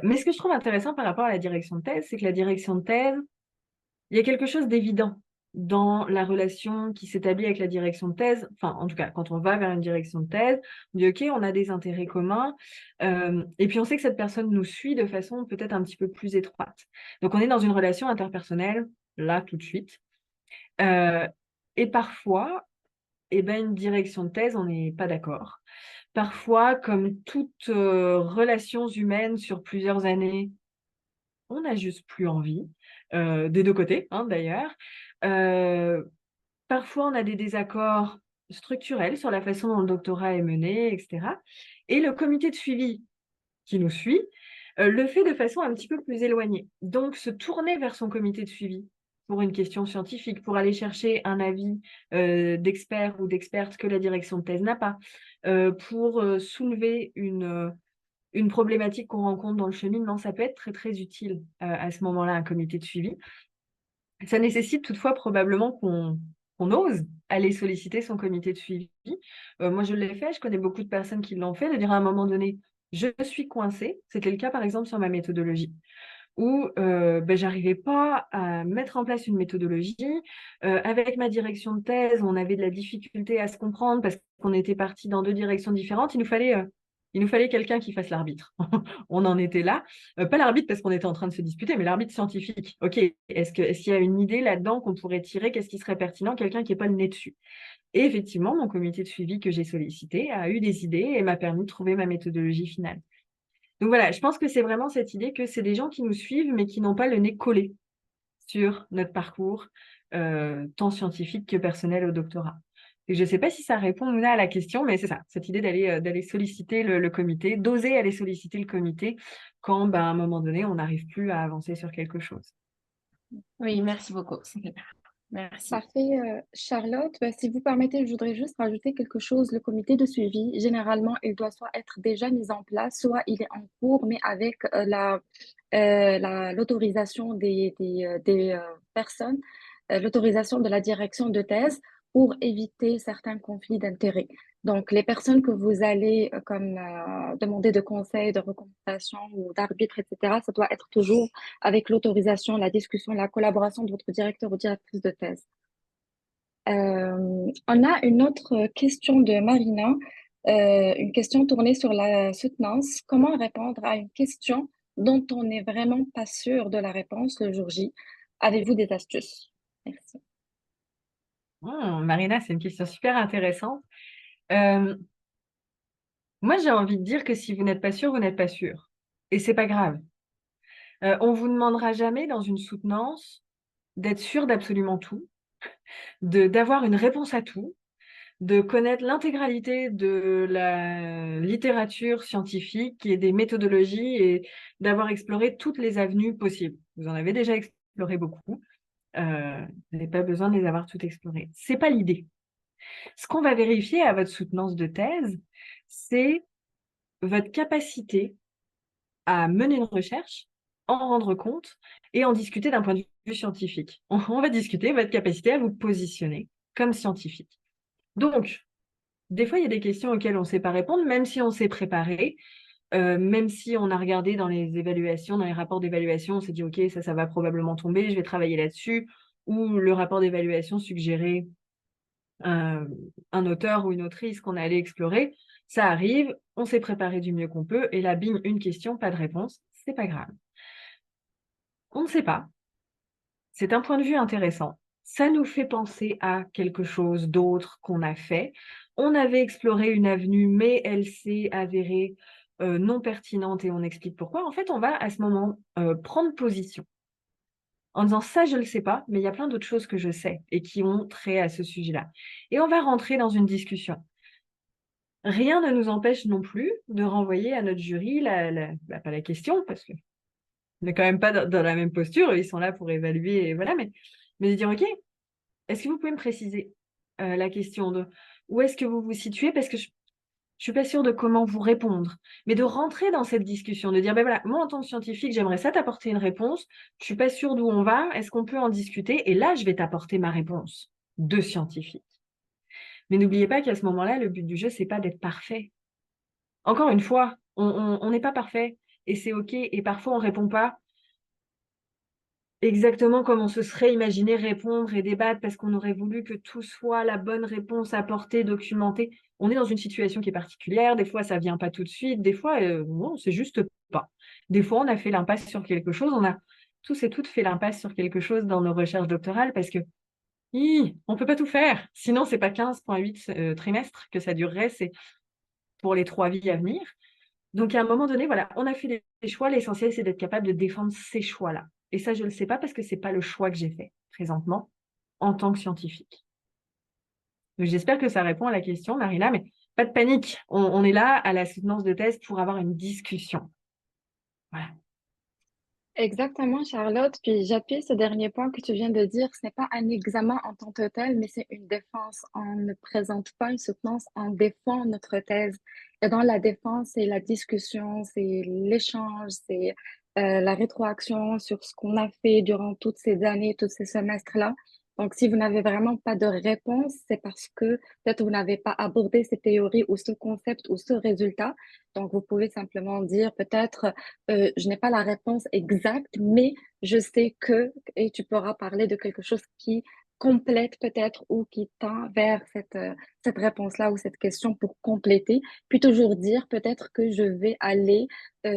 Mais ce que je trouve intéressant par rapport à la direction de thèse, c'est que la direction de thèse, il y a quelque chose d'évident dans la relation qui s'établit avec la direction de thèse. Enfin, en tout cas, quand on va vers une direction de thèse, on dit, OK, on a des intérêts communs. Et puis, on sait que cette personne nous suit de façon peut-être un petit peu plus étroite. Donc, on est dans une relation interpersonnelle, là, tout de suite. Et parfois, une direction de thèse, on n'est pas d'accord. Parfois, comme toute relations humaines sur plusieurs années, on n'a juste plus envie, des deux côtés, hein, d'ailleurs. Parfois, on a des désaccords structurels sur la façon dont le doctorat est mené, etc. Et le comité de suivi qui nous suit le fait de façon un petit peu plus éloignée. Donc, se tourner vers son comité de suivi pour une question scientifique, pour aller chercher un avis d'expert ou d'experte que la direction de thèse n'a pas, pour soulever une problématique qu'on rencontre dans le cheminement, ça peut être très, très utile à ce moment-là, un comité de suivi. Ça nécessite toutefois probablement qu'on ose aller solliciter son comité de suivi. Moi, je l'ai fait, je connais beaucoup de personnes qui l'ont fait, de dire à un moment donné, je suis coincée. C'était le cas, par exemple, sur ma méthodologie, où j'arrivais pas à mettre en place une méthodologie. Avec ma direction de thèse, on avait de la difficulté à se comprendre parce qu'on était partis dans deux directions différentes. Il nous fallait quelqu'un qui fasse l'arbitre. On en était là. Pas l'arbitre parce qu'on était en train de se disputer, mais l'arbitre scientifique. OK, est-ce qu'il y a une idée là-dedans qu'on pourrait tirer? Qu'est-ce qui serait pertinent? Quelqu'un qui n'est pas le nez dessus. Et effectivement, mon comité de suivi que j'ai sollicité a eu des idées et m'a permis de trouver ma méthodologie finale. Donc voilà, je pense que c'est vraiment cette idée que c'est des gens qui nous suivent, mais qui n'ont pas le nez collé sur notre parcours, tant scientifique que personnel au doctorat. Et je ne sais pas si ça répond, Mouna, à la question, mais c'est ça, cette idée d'aller solliciter le comité, d'oser aller solliciter le comité quand, à un moment donné, on n'arrive plus à avancer sur quelque chose. Oui, merci beaucoup. C'est clair. Merci. Parfait, Charlotte. Ben, si vous permettez, je voudrais juste rajouter quelque chose. Le comité de suivi, généralement, il doit soit être déjà mis en place, soit il est en cours, mais avec l'autorisation des personnes, l'autorisation de la direction de thèse pour éviter certains conflits d'intérêts. Donc, les personnes que vous allez demander de conseils, de recommandations ou d'arbitre, etc., ça doit être toujours avec l'autorisation, la discussion, la collaboration de votre directeur ou directrice de thèse. On a une autre question de Marina, une question tournée sur la soutenance. Comment répondre à une question dont on n'est vraiment pas sûr de la réponse le jour J? Avez-vous des astuces? Merci. Marina, c'est une question super intéressante. Euh, Moi, j'ai envie de dire que si vous n'êtes pas sûr, vous n'êtes pas sûr. Et c'est pas grave. On vous demandera jamais dans une soutenance d'être sûr d'absolument tout, d'avoir une réponse à tout, de connaître l'intégralité de la littérature scientifique et des méthodologies et d'avoir exploré toutes les avenues possibles. Vous en avez déjà exploré beaucoup. Vous n'avez pas besoin de les avoir toutes explorées. C'est pas l'idée. Ce qu'on va vérifier à votre soutenance de thèse, c'est votre capacité à mener une recherche, en rendre compte et en discuter d'un point de vue scientifique. On va discuter votre capacité à vous positionner comme scientifique. Donc, des fois, il y a des questions auxquelles on ne sait pas répondre, même si on s'est préparé, même si on a regardé dans les évaluations, dans les rapports d'évaluation, on s'est dit, OK, ça va probablement tomber, je vais travailler là-dessus, ou le rapport d'évaluation suggérait un auteur ou une autrice qu'on allait explorer. Ça arrive, on s'est préparé du mieux qu'on peut, et là, bing, une question, pas de réponse, c'est pas grave. On ne sait pas. C'est un point de vue intéressant. Ça nous fait penser à quelque chose d'autre qu'on a fait. On avait exploré une avenue, mais elle s'est avérée non pertinente et on explique pourquoi. En fait, on va à ce moment prendre position en disant ça, je ne le sais pas, mais il y a plein d'autres choses que je sais et qui ont trait à ce sujet-là. Et on va rentrer dans une discussion. Rien ne nous empêche non plus de renvoyer à notre jury pas la question, parce qu'on n'est quand même pas dans la même posture, ils sont là pour évaluer, et voilà, mais de dire, OK, est-ce que vous pouvez me préciser la question de où est-ce que vous vous situez? Parce que je ne suis pas sûre de comment vous répondre. Mais de rentrer dans cette discussion, de dire, ben voilà, moi en tant que scientifique, j'aimerais ça t'apporter une réponse. Je ne suis pas sûre d'où on va. Est-ce qu'on peut en discuter? Et là, je vais t'apporter ma réponse de scientifique. Mais n'oubliez pas qu'à ce moment-là, le but du jeu, c'est pas d'être parfait. Encore une fois, on n'est pas parfait et c'est OK. Et parfois, on répond pas exactement comme on se serait imaginé répondre et débattre parce qu'on aurait voulu que tout soit la bonne réponse apportée, documentée. On est dans une situation qui est particulière. Des fois, ça vient pas tout de suite. Des fois, non, c'est juste pas. Des fois, on a fait l'impasse sur quelque chose. On a tous et toutes fait l'impasse sur quelque chose dans nos recherches doctorales parce que on peut pas tout faire. Sinon, c'est pas 15,8 trimestres que ça durerait. C'est pour les 3 vies à venir. Donc, à un moment donné, voilà, on a fait des choix. L'essentiel, c'est d'être capable de défendre ces choix-là. Et ça, je ne le sais pas parce que ce n'est pas le choix que j'ai fait présentement en tant que scientifique. Donc, j'espère que ça répond à la question, Marina, mais pas de panique. On est là à la soutenance de thèse pour avoir une discussion. Voilà. Exactement, Charlotte. Puis j'appuie ce dernier point que tu viens de dire. Ce n'est pas un examen en tant que tel, mais c'est une défense. On ne présente pas une soutenance, on défend notre thèse. Et dans la défense, c'est la discussion, c'est l'échange, c'est la rétroaction sur ce qu'on a fait durant toutes ces années, tous ces semestres-là. Donc, si vous n'avez vraiment pas de réponse, c'est parce que peut-être vous n'avez pas abordé ces théories ou ce concept ou ce résultat. Donc, vous pouvez simplement dire peut-être je n'ai pas la réponse exacte, mais je sais que, et tu pourras parler de quelque chose qui complète peut-être ou qui tend vers cette réponse-là ou cette question pour compléter, puis toujours dire peut-être que je vais aller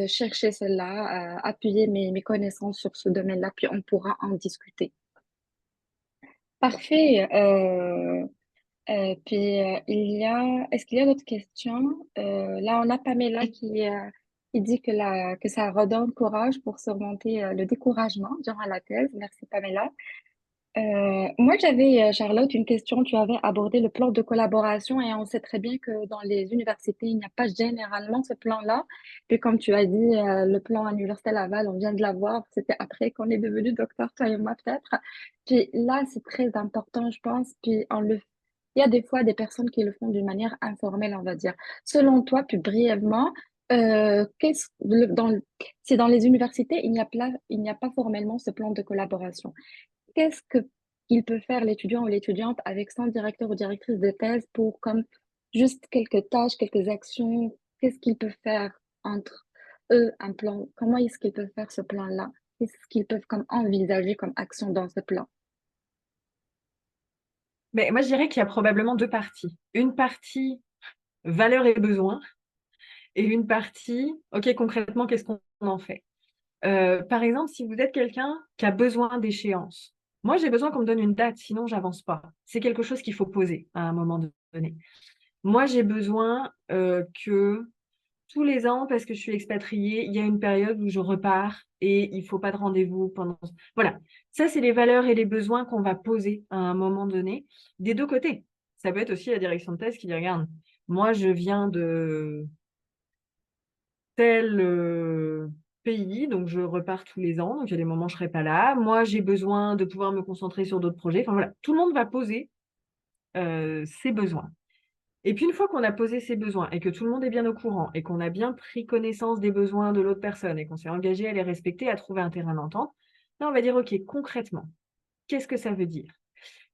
chercher cela, appuyer mes connaissances sur ce domaine-là, puis on pourra en discuter. Parfait. Est-ce qu'il y a d'autres questions? Là, on a Pamela qui dit que ça redonne courage pour surmonter le découragement durant la thèse. Merci, Pamela. Moi, j'avais, Charlotte, une question. Tu avais abordé le plan de collaboration et on sait très bien que dans les universités, il n'y a pas généralement ce plan-là. Puis comme tu as dit, le plan à l'Université Laval, on vient de l'avoir. C'était après qu'on est devenu docteur, toi et moi peut-être. Puis là, c'est très important, je pense. Puis il y a des fois des personnes qui le font d'une manière informelle, on va dire. Selon toi, puis brièvement, si dans les universités, il n'y a pas formellement ce plan de collaboration. Qu'est-ce que il peut faire l'étudiant ou l'étudiante avec son directeur ou directrice de thèse pour comme juste quelques tâches, quelques actions? Qu'est-ce qu'il peut faire entre eux, un plan? Comment est-ce qu'ils peuvent faire ce plan-là? Qu'est-ce qu'ils peuvent comme envisager comme action dans ce plan? Mais moi, je dirais qu'il y a probablement deux parties. Une partie valeurs et besoins et une partie, OK, concrètement, qu'est-ce qu'on en fait? Par exemple, si vous êtes quelqu'un qui a besoin d'échéance, moi, j'ai besoin qu'on me donne une date, sinon, j'avance pas. C'est quelque chose qu'il faut poser à un moment donné. Moi, j'ai besoin que tous les ans, parce que je suis expatriée, il y a une période où je repars et il faut pas de rendez-vous pendant. Voilà. Ça, c'est les valeurs et les besoins qu'on va poser à un moment donné, des deux côtés. Ça peut être aussi la direction de thèse qui dit, regarde, moi, je viens de tel pays, donc je repars tous les ans, donc il y a des moments où je serai pas là. Moi, j'ai besoin de pouvoir me concentrer sur d'autres projets. Enfin voilà, tout le monde va poser ses besoins. Et puis une fois qu'on a posé ses besoins et que tout le monde est bien au courant et qu'on a bien pris connaissance des besoins de l'autre personne et qu'on s'est engagé à les respecter, à trouver un terrain d'entente, là on va dire, OK, concrètement, qu'est-ce que ça veut dire?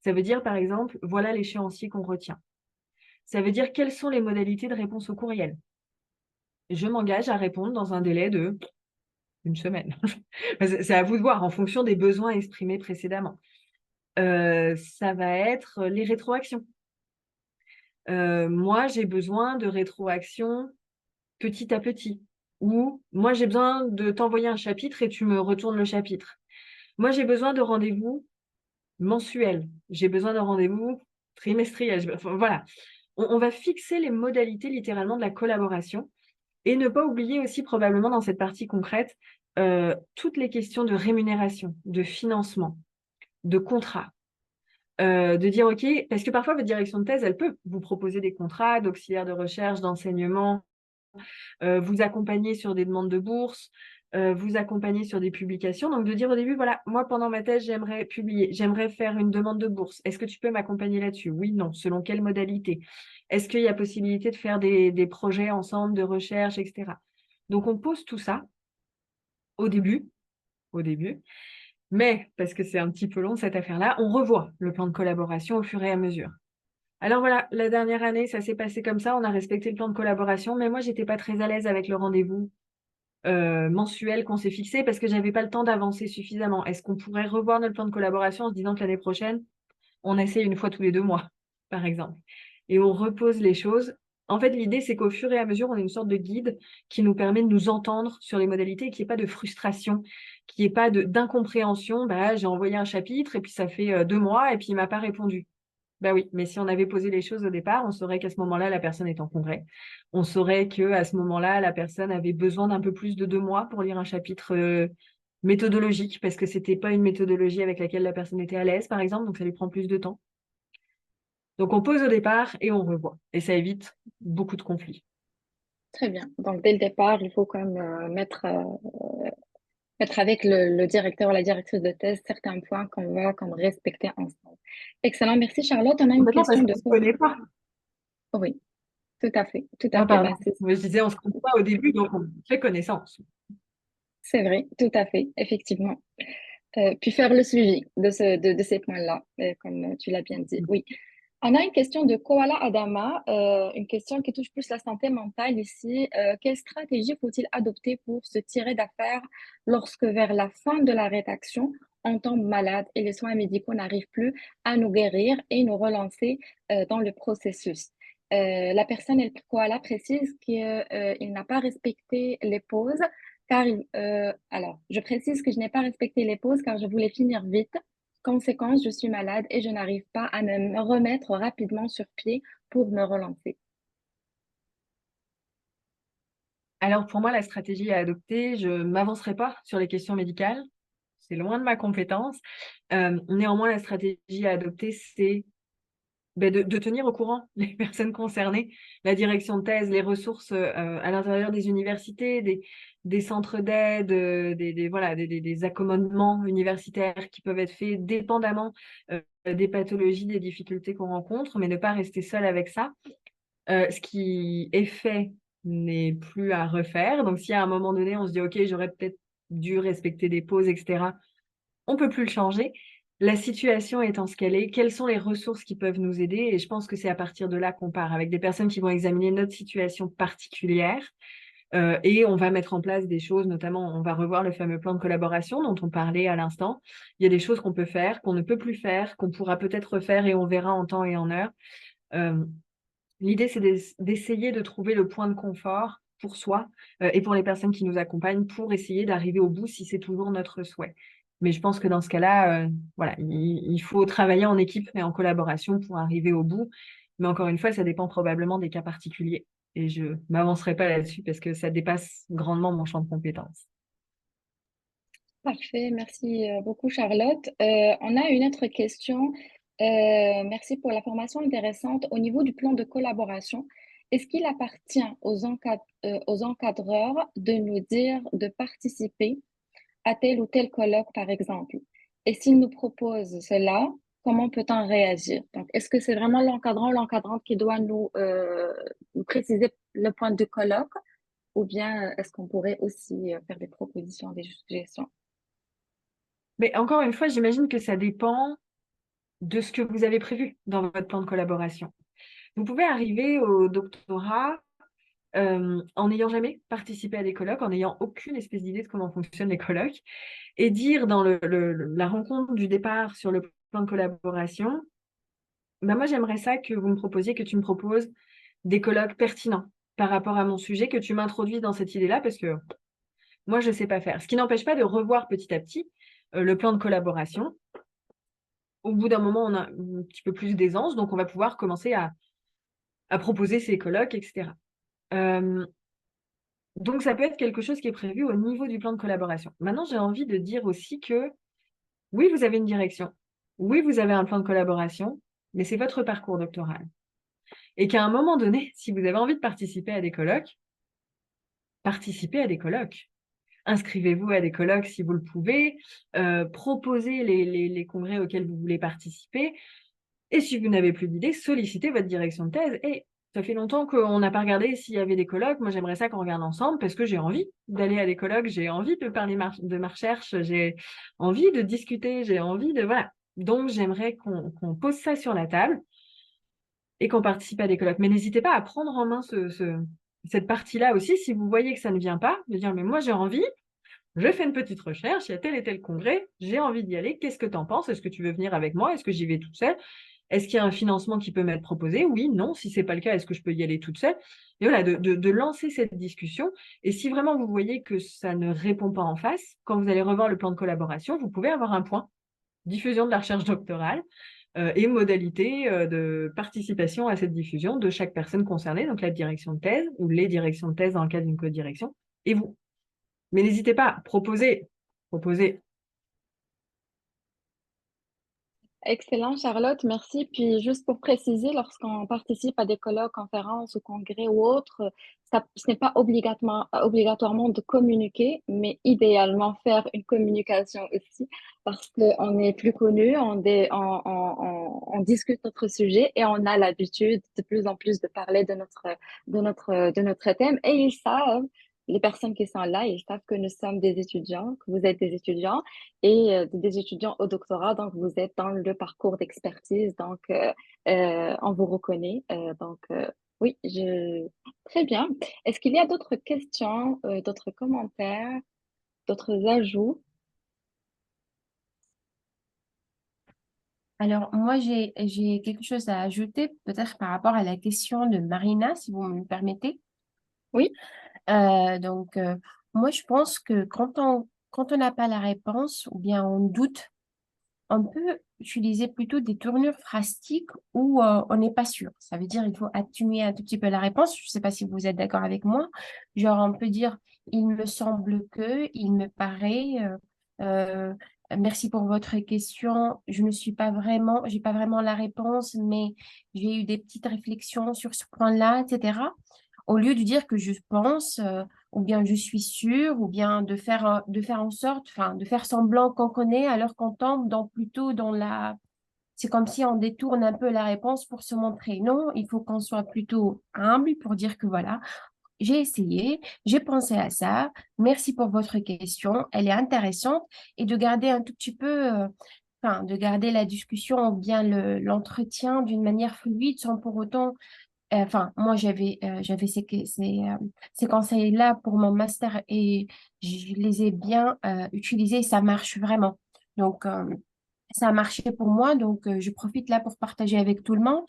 Ça veut dire, par exemple, voilà l'échéancier qu'on retient. Ça veut dire quelles sont les modalités de réponse au courriel. Je m'engage à répondre dans un délai de une semaine. C'est à vous de voir en fonction des besoins exprimés précédemment. Ça va être les rétroactions. Moi, j'ai besoin de rétroactions petit à petit. Ou moi, j'ai besoin de t'envoyer un chapitre et tu me retournes le chapitre. Moi, j'ai besoin de rendez-vous mensuels. J'ai besoin de rendez-vous trimestriels. Enfin, voilà. On va fixer les modalités littéralement de la collaboration et ne pas oublier aussi probablement dans cette partie concrète toutes les questions de rémunération, de financement, de contrat. De dire, OK, parce que parfois votre direction de thèse, elle peut vous proposer des contrats d'auxiliaire de recherche, d'enseignement, vous accompagner sur des demandes de bourse, vous accompagner sur des publications. Donc de dire au début, voilà, moi pendant ma thèse, j'aimerais publier, j'aimerais faire une demande de bourse. Est-ce que tu peux m'accompagner là-dessus? Oui, non. Selon quelle modalité? Est-ce qu'il y a possibilité de faire des projets ensemble de recherche, etc. Donc on pose tout ça au début, au début. Mais, parce que c'est un petit peu long cette affaire-là, on revoit le plan de collaboration au fur et à mesure. Alors voilà, la dernière année, ça s'est passé comme ça, on a respecté le plan de collaboration, mais moi, j'étais pas très à l'aise avec le rendez-vous mensuel qu'on s'est fixé parce que j'avais pas le temps d'avancer suffisamment. Est-ce qu'on pourrait revoir notre plan de collaboration en se disant que l'année prochaine, on essaie une fois tous les 2 mois, par exemple, et on repose les choses. En fait, l'idée, c'est qu'au fur et à mesure, on a une sorte de guide qui nous permet de nous entendre sur les modalités, qu'il n'y ait pas de frustration, qu'il n'y ait pas d'incompréhension. Bah, j'ai envoyé un chapitre et puis ça fait 2 mois et puis il m'a pas répondu. Bah oui, mais si on avait posé les choses au départ, on saurait qu'à ce moment-là, la personne est en congrès. On saurait qu'à ce moment-là, la personne avait besoin d'un peu plus de 2 mois pour lire un chapitre méthodologique, parce que c'était pas une méthodologie avec laquelle la personne était à l'aise, par exemple, donc ça lui prend plus de temps. Donc on pose au départ et on revoit. Et ça évite beaucoup de conflits. Très bien. Donc, dès le départ, il faut quand même mettre avec le directeur ou la directrice de thèse certains points qu'on va comme respecter ensemble. Excellent. Merci, Charlotte. On a une Complètement, parce question qu'on de... ne se connaît pas. Oui, tout à fait. Tout à Ah, fait. pardon. Ben, c'est Je disais, on ne se connaît pas au début, donc on fait connaissance. c'est vrai. Tout à fait. Effectivement. Puis faire le suivi de ces points-là, comme tu l'as bien dit. Oui. On a une question de Koala Adama, une question qui touche plus la santé mentale ici. Quelle stratégie faut-il adopter pour se tirer d'affaire lorsque vers la fin de la rédaction, on tombe malade et les soins médicaux n'arrivent plus à nous guérir et nous relancer dans le processus? La personne, elle, Koala, précise qu'il n'a pas respecté les pauses alors, je précise que je n'ai pas respecté les pauses car je voulais finir vite. Conséquence, je suis malade et je n'arrive pas à me remettre rapidement sur pied pour me relancer. Alors pour moi, la stratégie à adopter, je ne m'avancerai pas sur les questions médicales. c'est loin de ma compétence. Néanmoins, la stratégie à adopter, c'est de tenir au courant les personnes concernées, la direction de thèse, les ressources à l'intérieur des universités, des centres d'aide, voilà, des accommodements universitaires qui peuvent être faits dépendamment des pathologies, des difficultés qu'on rencontre, mais ne pas rester seul avec ça. Ce qui est fait n'est plus à refaire. Donc, si à un moment donné, on se dit, OK, j'aurais peut-être dû respecter des pauses, etc., on ne peut plus le changer. La situation étant ce qu'elle est, quelles sont les ressources qui peuvent nous aider? Et je pense que c'est à partir de là qu'on part, avec des personnes qui vont examiner notre situation particulière. Et on va mettre en place des choses, notamment, on va revoir le fameux plan de collaboration dont on parlait à l'instant. Il y a des choses qu'on peut faire, qu'on ne peut plus faire, qu'on pourra peut-être refaire et on verra en temps et en heure. L'idée, c'est d'essayer de trouver le point de confort pour soi et pour les personnes qui nous accompagnent pour essayer d'arriver au bout si c'est toujours notre souhait. Mais je pense que dans ce cas-là, voilà, il faut travailler en équipe et en collaboration pour arriver au bout. Mais encore une fois, ça dépend probablement des cas particuliers. Et je ne m'avancerai pas là-dessus parce que ça dépasse grandement mon champ de compétences. Parfait, merci beaucoup Charlotte. On a une autre question. Merci pour la formation intéressante. Au niveau du plan de collaboration, est-ce qu'il appartient aux encadreurs de nous dire de participer à tel ou tel colloque, par exemple? Et s'ils nous proposent cela, comment peut-on réagir? Donc, est-ce que c'est vraiment l'encadrant ou l'encadrante qui doit nous préciser le point de colloque, ou bien est-ce qu'on pourrait aussi faire des propositions, des suggestions? Mais encore une fois, j'imagine que ça dépend de ce que vous avez prévu dans votre plan de collaboration. Vous pouvez arriver au doctorat en n'ayant jamais participé à des colloques, en n'ayant aucune espèce d'idée de comment fonctionnent les colloques, et dire dans la rencontre du départ sur le plan de collaboration, bah moi j'aimerais ça que vous me proposiez, que tu me proposes des colloques pertinents par rapport à mon sujet, que tu m'introduises dans cette idée-là, parce que moi je ne sais pas faire. Ce qui n'empêche pas de revoir petit à petit le plan de collaboration. Au bout d'un moment, on a un petit peu plus d'aisance, donc on va pouvoir commencer à proposer ces colloques, etc. Donc, ça peut être quelque chose qui est prévu au niveau du plan de collaboration. Maintenant, j'ai envie de dire aussi que oui, vous avez une direction. Oui, vous avez un plan de collaboration, mais c'est votre parcours doctoral. Et qu'à un moment donné, si vous avez envie de participer à des colloques, participez à des colloques. Inscrivez-vous à des colloques si vous le pouvez, proposez les congrès auxquels vous voulez participer. Et si vous n'avez plus d'idées, sollicitez votre direction de thèse. Et ça fait longtemps qu'on n'a pas regardé s'il y avait des colloques. Moi, j'aimerais ça qu'on regarde ensemble parce que j'ai envie d'aller à des colloques, j'ai envie de parler de ma recherche, j'ai envie de discuter, j'ai envie de... Voilà. Donc, j'aimerais qu'on pose ça sur la table et qu'on participe à des colloques. Mais n'hésitez pas à prendre en main cette partie-là aussi. Si vous voyez que ça ne vient pas, de dire, mais moi, j'ai envie, je fais une petite recherche, il y a tel et tel congrès, j'ai envie d'y aller, qu'est-ce que tu en penses? Est-ce que tu veux venir avec moi? Est-ce que j'y vais toute seule? Est-ce qu'il y a un financement qui peut m'être proposé? Oui, non. Si ce n'est pas le cas, est-ce que je peux y aller toute seule? Et voilà, de lancer cette discussion. Et si vraiment vous voyez que ça ne répond pas en face, quand vous allez revoir le plan de collaboration, vous pouvez avoir un point, diffusion de la recherche doctorale et modalité de participation à cette diffusion de chaque personne concernée, donc la direction de thèse ou les directions de thèse dans le cadre d'une codirection, et vous. Mais n'hésitez pas, proposez. Excellent, Charlotte, merci. Puis juste pour préciser, lorsqu'on participe à des colloques, conférences ou congrès ou autres, ce n'est pas obligatoirement de communiquer, mais idéalement faire une communication aussi, parce qu'on est plus connu, on discute notre sujet et on a l'habitude de plus en plus de parler de notre thème. Et ils savent, les personnes qui sont là, ils savent que nous sommes des étudiants, que vous êtes des étudiants et des étudiants au doctorat. Donc, vous êtes dans le parcours d'expertise. Donc, on vous reconnaît. Oui, très bien. Est-ce qu'il y a d'autres questions, d'autres commentaires, d'autres ajouts? Alors, moi, j'ai quelque chose à ajouter, peut-être par rapport à la question de Marina, si vous me le permettez. Oui, Moi, je pense que quand on n'a pas la réponse ou bien on doute, on peut utiliser plutôt des tournures phrastiques où on n'est pas sûr. Ça veut dire il faut atténuer un tout petit peu la réponse. Je ne sais pas si vous êtes d'accord avec moi. Genre, on peut dire il me semble que, il me paraît, Merci pour votre question. Je ne suis pas vraiment, j'ai pas vraiment la réponse, mais j'ai eu des petites réflexions sur ce point-là, etc. Au lieu de dire que je pense, ou bien je suis sûre, ou bien de faire en sorte, enfin, de faire semblant qu'on connaît, alors qu'on tombe plutôt dans la, c'est comme si on détourne un peu la réponse pour se montrer. Non, il faut qu'on soit plutôt humble pour dire que voilà, j'ai essayé, j'ai pensé à ça. Merci pour votre question. Elle est intéressante et de garder un tout petit peu, enfin, de garder la discussion ou bien l'entretien d'une manière fluide sans pour autant, enfin, moi j'avais ces conseils-là pour mon master et je les ai bien utilisés. Ça marche vraiment. Donc, ça a marché pour moi, donc je profite là pour partager avec tout le monde.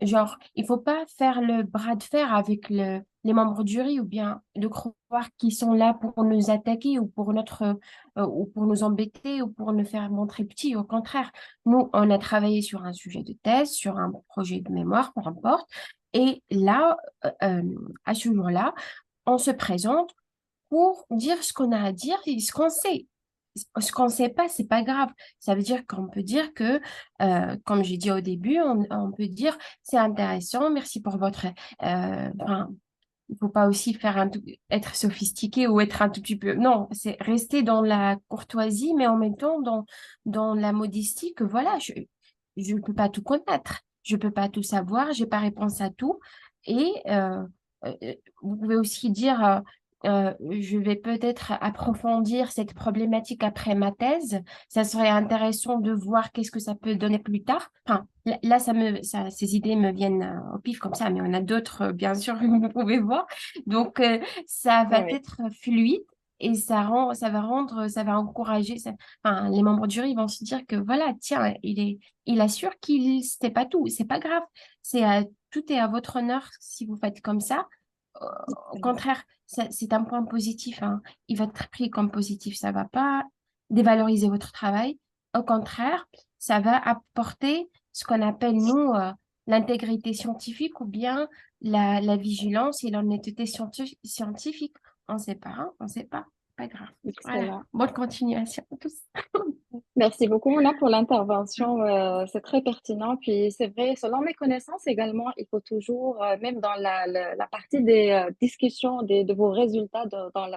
Genre, il faut pas faire le bras de fer avec les membres du jury ou bien de croire qu'ils sont là pour nous attaquer ou pour ou pour nous embêter ou pour nous faire montrer petit. Au contraire, nous, on a travaillé sur un sujet de thèse, sur un projet de mémoire, peu importe. Et là, à ce jour-là, on se présente pour dire ce qu'on a à dire et ce qu'on sait. Ce qu'on ne sait pas, c'est pas grave. Ça veut dire qu'on peut dire que, comme j'ai dit au début, on peut dire c'est intéressant, merci pour votre. Enfin, il faut pas aussi faire être sophistiqué ou être un tout petit peu. Non, c'est rester dans la courtoisie, mais en même temps dans la modestie que voilà, je ne peux pas tout connaître, je peux pas tout savoir, j'ai pas réponse à tout. Et vous pouvez aussi dire, je vais peut-être approfondir cette problématique après ma thèse. Ça serait intéressant de voir qu'est-ce que ça peut donner plus tard. Enfin, là, ces idées me viennent au pif comme ça, mais on a d'autres, bien sûr, vous pouvez voir. Donc, ça va Oui, être fluide et ça va encourager. Enfin, les membres du jury vont se dire que voilà, tiens, il assure qu'il sait pas tout. C'est pas grave. Tout est à votre honneur si vous faites comme ça. Euh, Au contraire, c'est un point positif, hein. Il va être pris comme positif. Ça va pas dévaloriser votre travail. Au contraire, ça va apporter ce qu'on appelle, nous, l'intégrité scientifique ou bien la vigilance et l'honnêteté scientifique. On ne sait pas, hein, on ne sait pas. Pas grave. Voilà. excellent. Bonne continuation à tous. Merci beaucoup, Mona, pour l'intervention. C'est très pertinent. Puis c'est vrai, selon mes connaissances également, il faut toujours, même dans la partie des discussions de vos résultats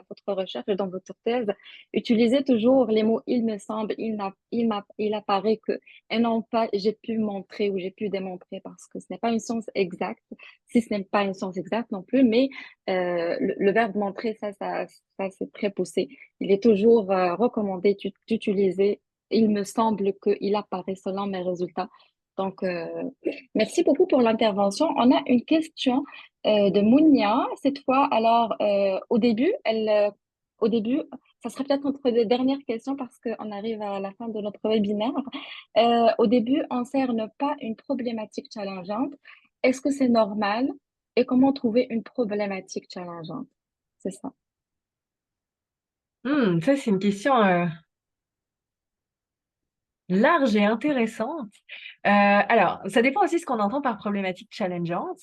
votre recherche et dans votre thèse, utiliser toujours les mots il me semble, il apparaît que, et non pas j'ai pu montrer ou j'ai pu démontrer parce que ce n'est pas une science exacte, si ce n'est pas une science exacte non plus, mais le verbe montrer, ça c'est très poussé. Il est toujours recommandé d'utiliser il me semble qu'il apparaît selon mes résultats. Donc, merci beaucoup pour l'intervention. On a une question de Mounia, cette fois. Alors, au début, ça sera peut-être notre dernière question parce qu'on arrive à la fin de notre webinaire. Au début, on cerne pas une problématique challengeante. Est-ce que c'est normal? Et comment trouver une problématique challengeante? C'est ça. Ça, c'est une question large et intéressante. Alors, ça dépend aussi de ce qu'on entend par problématique challengeante,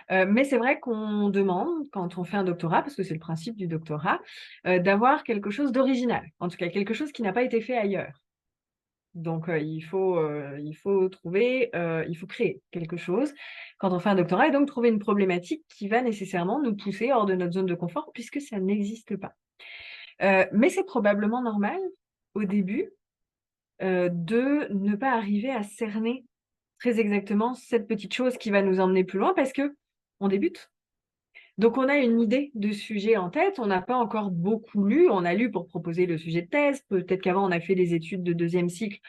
mais c'est vrai qu'on demande, quand on fait un doctorat, parce que c'est le principe du doctorat, d'avoir quelque chose d'original, en tout cas quelque chose qui n'a pas été fait ailleurs. Donc, il faut trouver, il faut créer quelque chose quand on fait un doctorat et donc trouver une problématique qui va nécessairement nous pousser hors de notre zone de confort puisque ça n'existe pas. Mais c'est probablement normal au début de ne pas arriver à cerner très exactement cette petite chose qui va nous emmener plus loin parce que on débute. Donc on a une idée de sujet en tête, on n'a pas encore beaucoup lu, on a lu pour proposer le sujet de thèse, peut-être qu'avant on a fait des études de deuxième cycle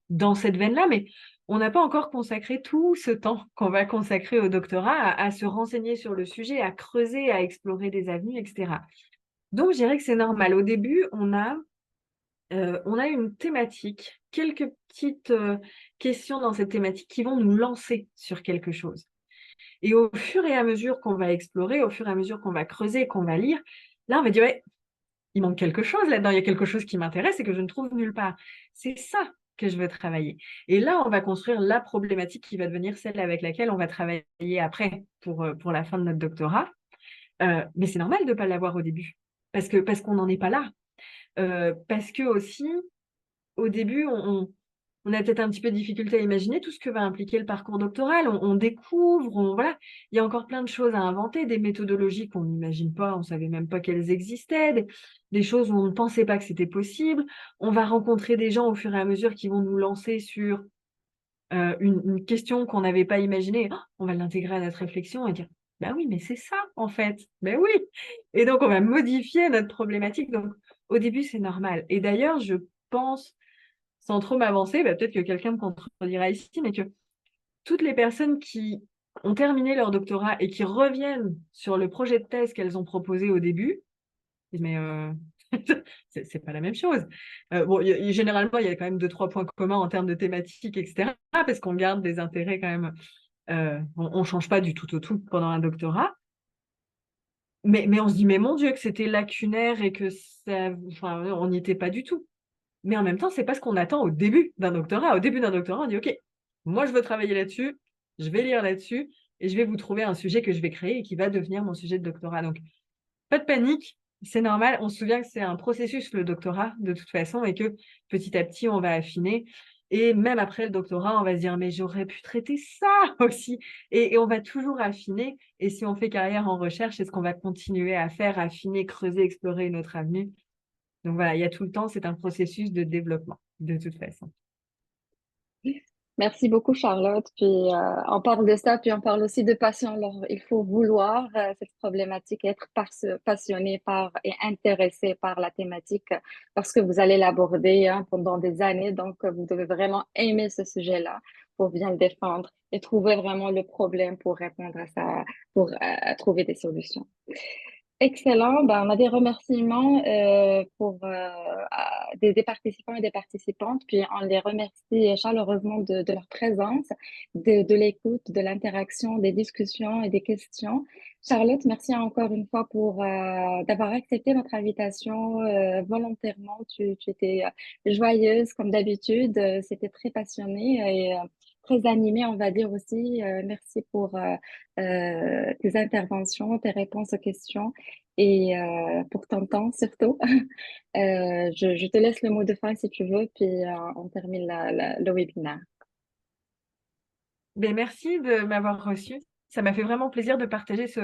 dans cette veine-là, mais on n'a pas encore consacré tout ce temps qu'on va consacrer au doctorat à se renseigner sur le sujet, à creuser, à explorer des avenues, etc. Donc je dirais que c'est normal. Au début, on a une thématique, quelques petites questions dans cette thématique qui vont nous lancer sur quelque chose. Et au fur et à mesure qu'on va explorer, au fur et à mesure qu'on va creuser, qu'on va lire, là, on va dire, ouais, il manque quelque chose là-dedans, il y a quelque chose qui m'intéresse et que je ne trouve nulle part. C'est ça que je veux travailler. Et là, on va construire la problématique qui va devenir celle avec laquelle on va travailler après pour la fin de notre doctorat. Mais c'est normal de ne pas l'avoir au début, parce qu'on n'en est pas là. Parce que aussi, au début, on a peut-être un petit peu de difficulté à imaginer tout ce que va impliquer le parcours doctoral. On découvre, voilà, il y a encore plein de choses à inventer, des méthodologies qu'on n'imagine pas, on ne savait même pas qu'elles existaient, des choses où on ne pensait pas que c'était possible. On va rencontrer des gens au fur et à mesure qui vont nous lancer sur une question qu'on n'avait pas imaginée. Oh, on va l'intégrer à notre réflexion et dire, bah oui, mais c'est ça, en fait. Ben oui. Et donc, on va modifier notre problématique. Donc, au début, c'est normal. Et d'ailleurs, je pense, sans trop m'avancer, peut-être que quelqu'un me contredira ici, mais que toutes les personnes qui ont terminé leur doctorat et qui reviennent sur le projet de thèse qu'elles ont proposé au début, disent, mais c'est pas la même chose. Bon, généralement, il y a quand même 2-3 points communs en termes de thématiques, etc., parce qu'on garde des intérêts quand même. On ne change pas du tout au tout pendant un doctorat. Mais on se dit, mais mon Dieu, que c'était lacunaire et que ça, enfin, on n'y était pas du tout. Mais en même temps, c'est pas ce qu'on attend au début d'un doctorat. Au début d'un doctorat, on dit, OK, moi, je veux travailler là-dessus, je vais lire là-dessus et je vais vous trouver un sujet que je vais créer et qui va devenir mon sujet de doctorat. Donc, pas de panique, c'est normal. On se souvient que c'est un processus, le doctorat, de toute façon, et que petit à petit, on va affiner. Et même après le doctorat, on va se dire, mais j'aurais pu traiter ça aussi. Et on va toujours affiner. Et si on fait carrière en recherche, c'est ce qu'on va continuer à faire, affiner, creuser, explorer une autre avenue. Donc voilà, il y a tout le temps, c'est un processus de développement, de toute façon. Merci beaucoup, Charlotte. Puis on parle de ça, puis on parle aussi de passion. Alors, il faut vouloir cette problématique, être passionné par et intéressé par la thématique parce que vous allez l'aborder hein, pendant des années. Donc, vous devez vraiment aimer ce sujet-là pour bien le défendre et trouver vraiment le problème pour répondre à ça, pour trouver des solutions. Excellent. Ben, on a des remerciements pour des participants et des participantes, puis on les remercie chaleureusement de leur présence, de l'écoute, de l'interaction, des discussions et des questions. Charlotte, merci encore une fois pour d'avoir accepté notre invitation volontairement. Tu étais joyeuse comme d'habitude. C'était très passionné et très animé, on va dire aussi. Merci pour tes interventions, tes réponses aux questions et pour ton temps surtout. Je te laisse le mot de fin si tu veux, puis on termine le webinaire. Merci de m'avoir reçu. Ça m'a fait vraiment plaisir de partager ce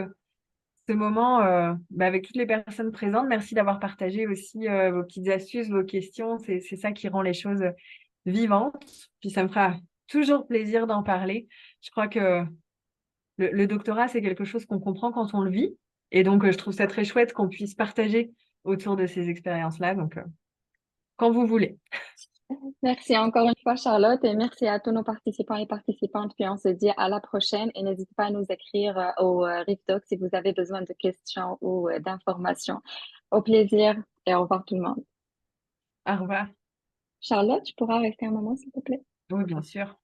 moment avec toutes les personnes présentes. Merci d'avoir partagé aussi vos petites astuces, vos questions. C'est ça qui rend les choses vivantes. Puis ça me fera toujours plaisir d'en parler. Je crois que le doctorat, c'est quelque chose qu'on comprend quand on le vit. Et donc, je trouve ça très chouette qu'on puisse partager autour de ces expériences-là. Donc, quand vous voulez. Merci encore une fois, Charlotte, et merci à tous nos participants et participantes. Puis on se dit à la prochaine et n'hésitez pas à nous écrire au RIFDoc si vous avez besoin de questions ou d'informations. Au plaisir et au revoir tout le monde. Au revoir. Charlotte, tu pourras rester un moment, s'il te plaît? Oui, bien sûr.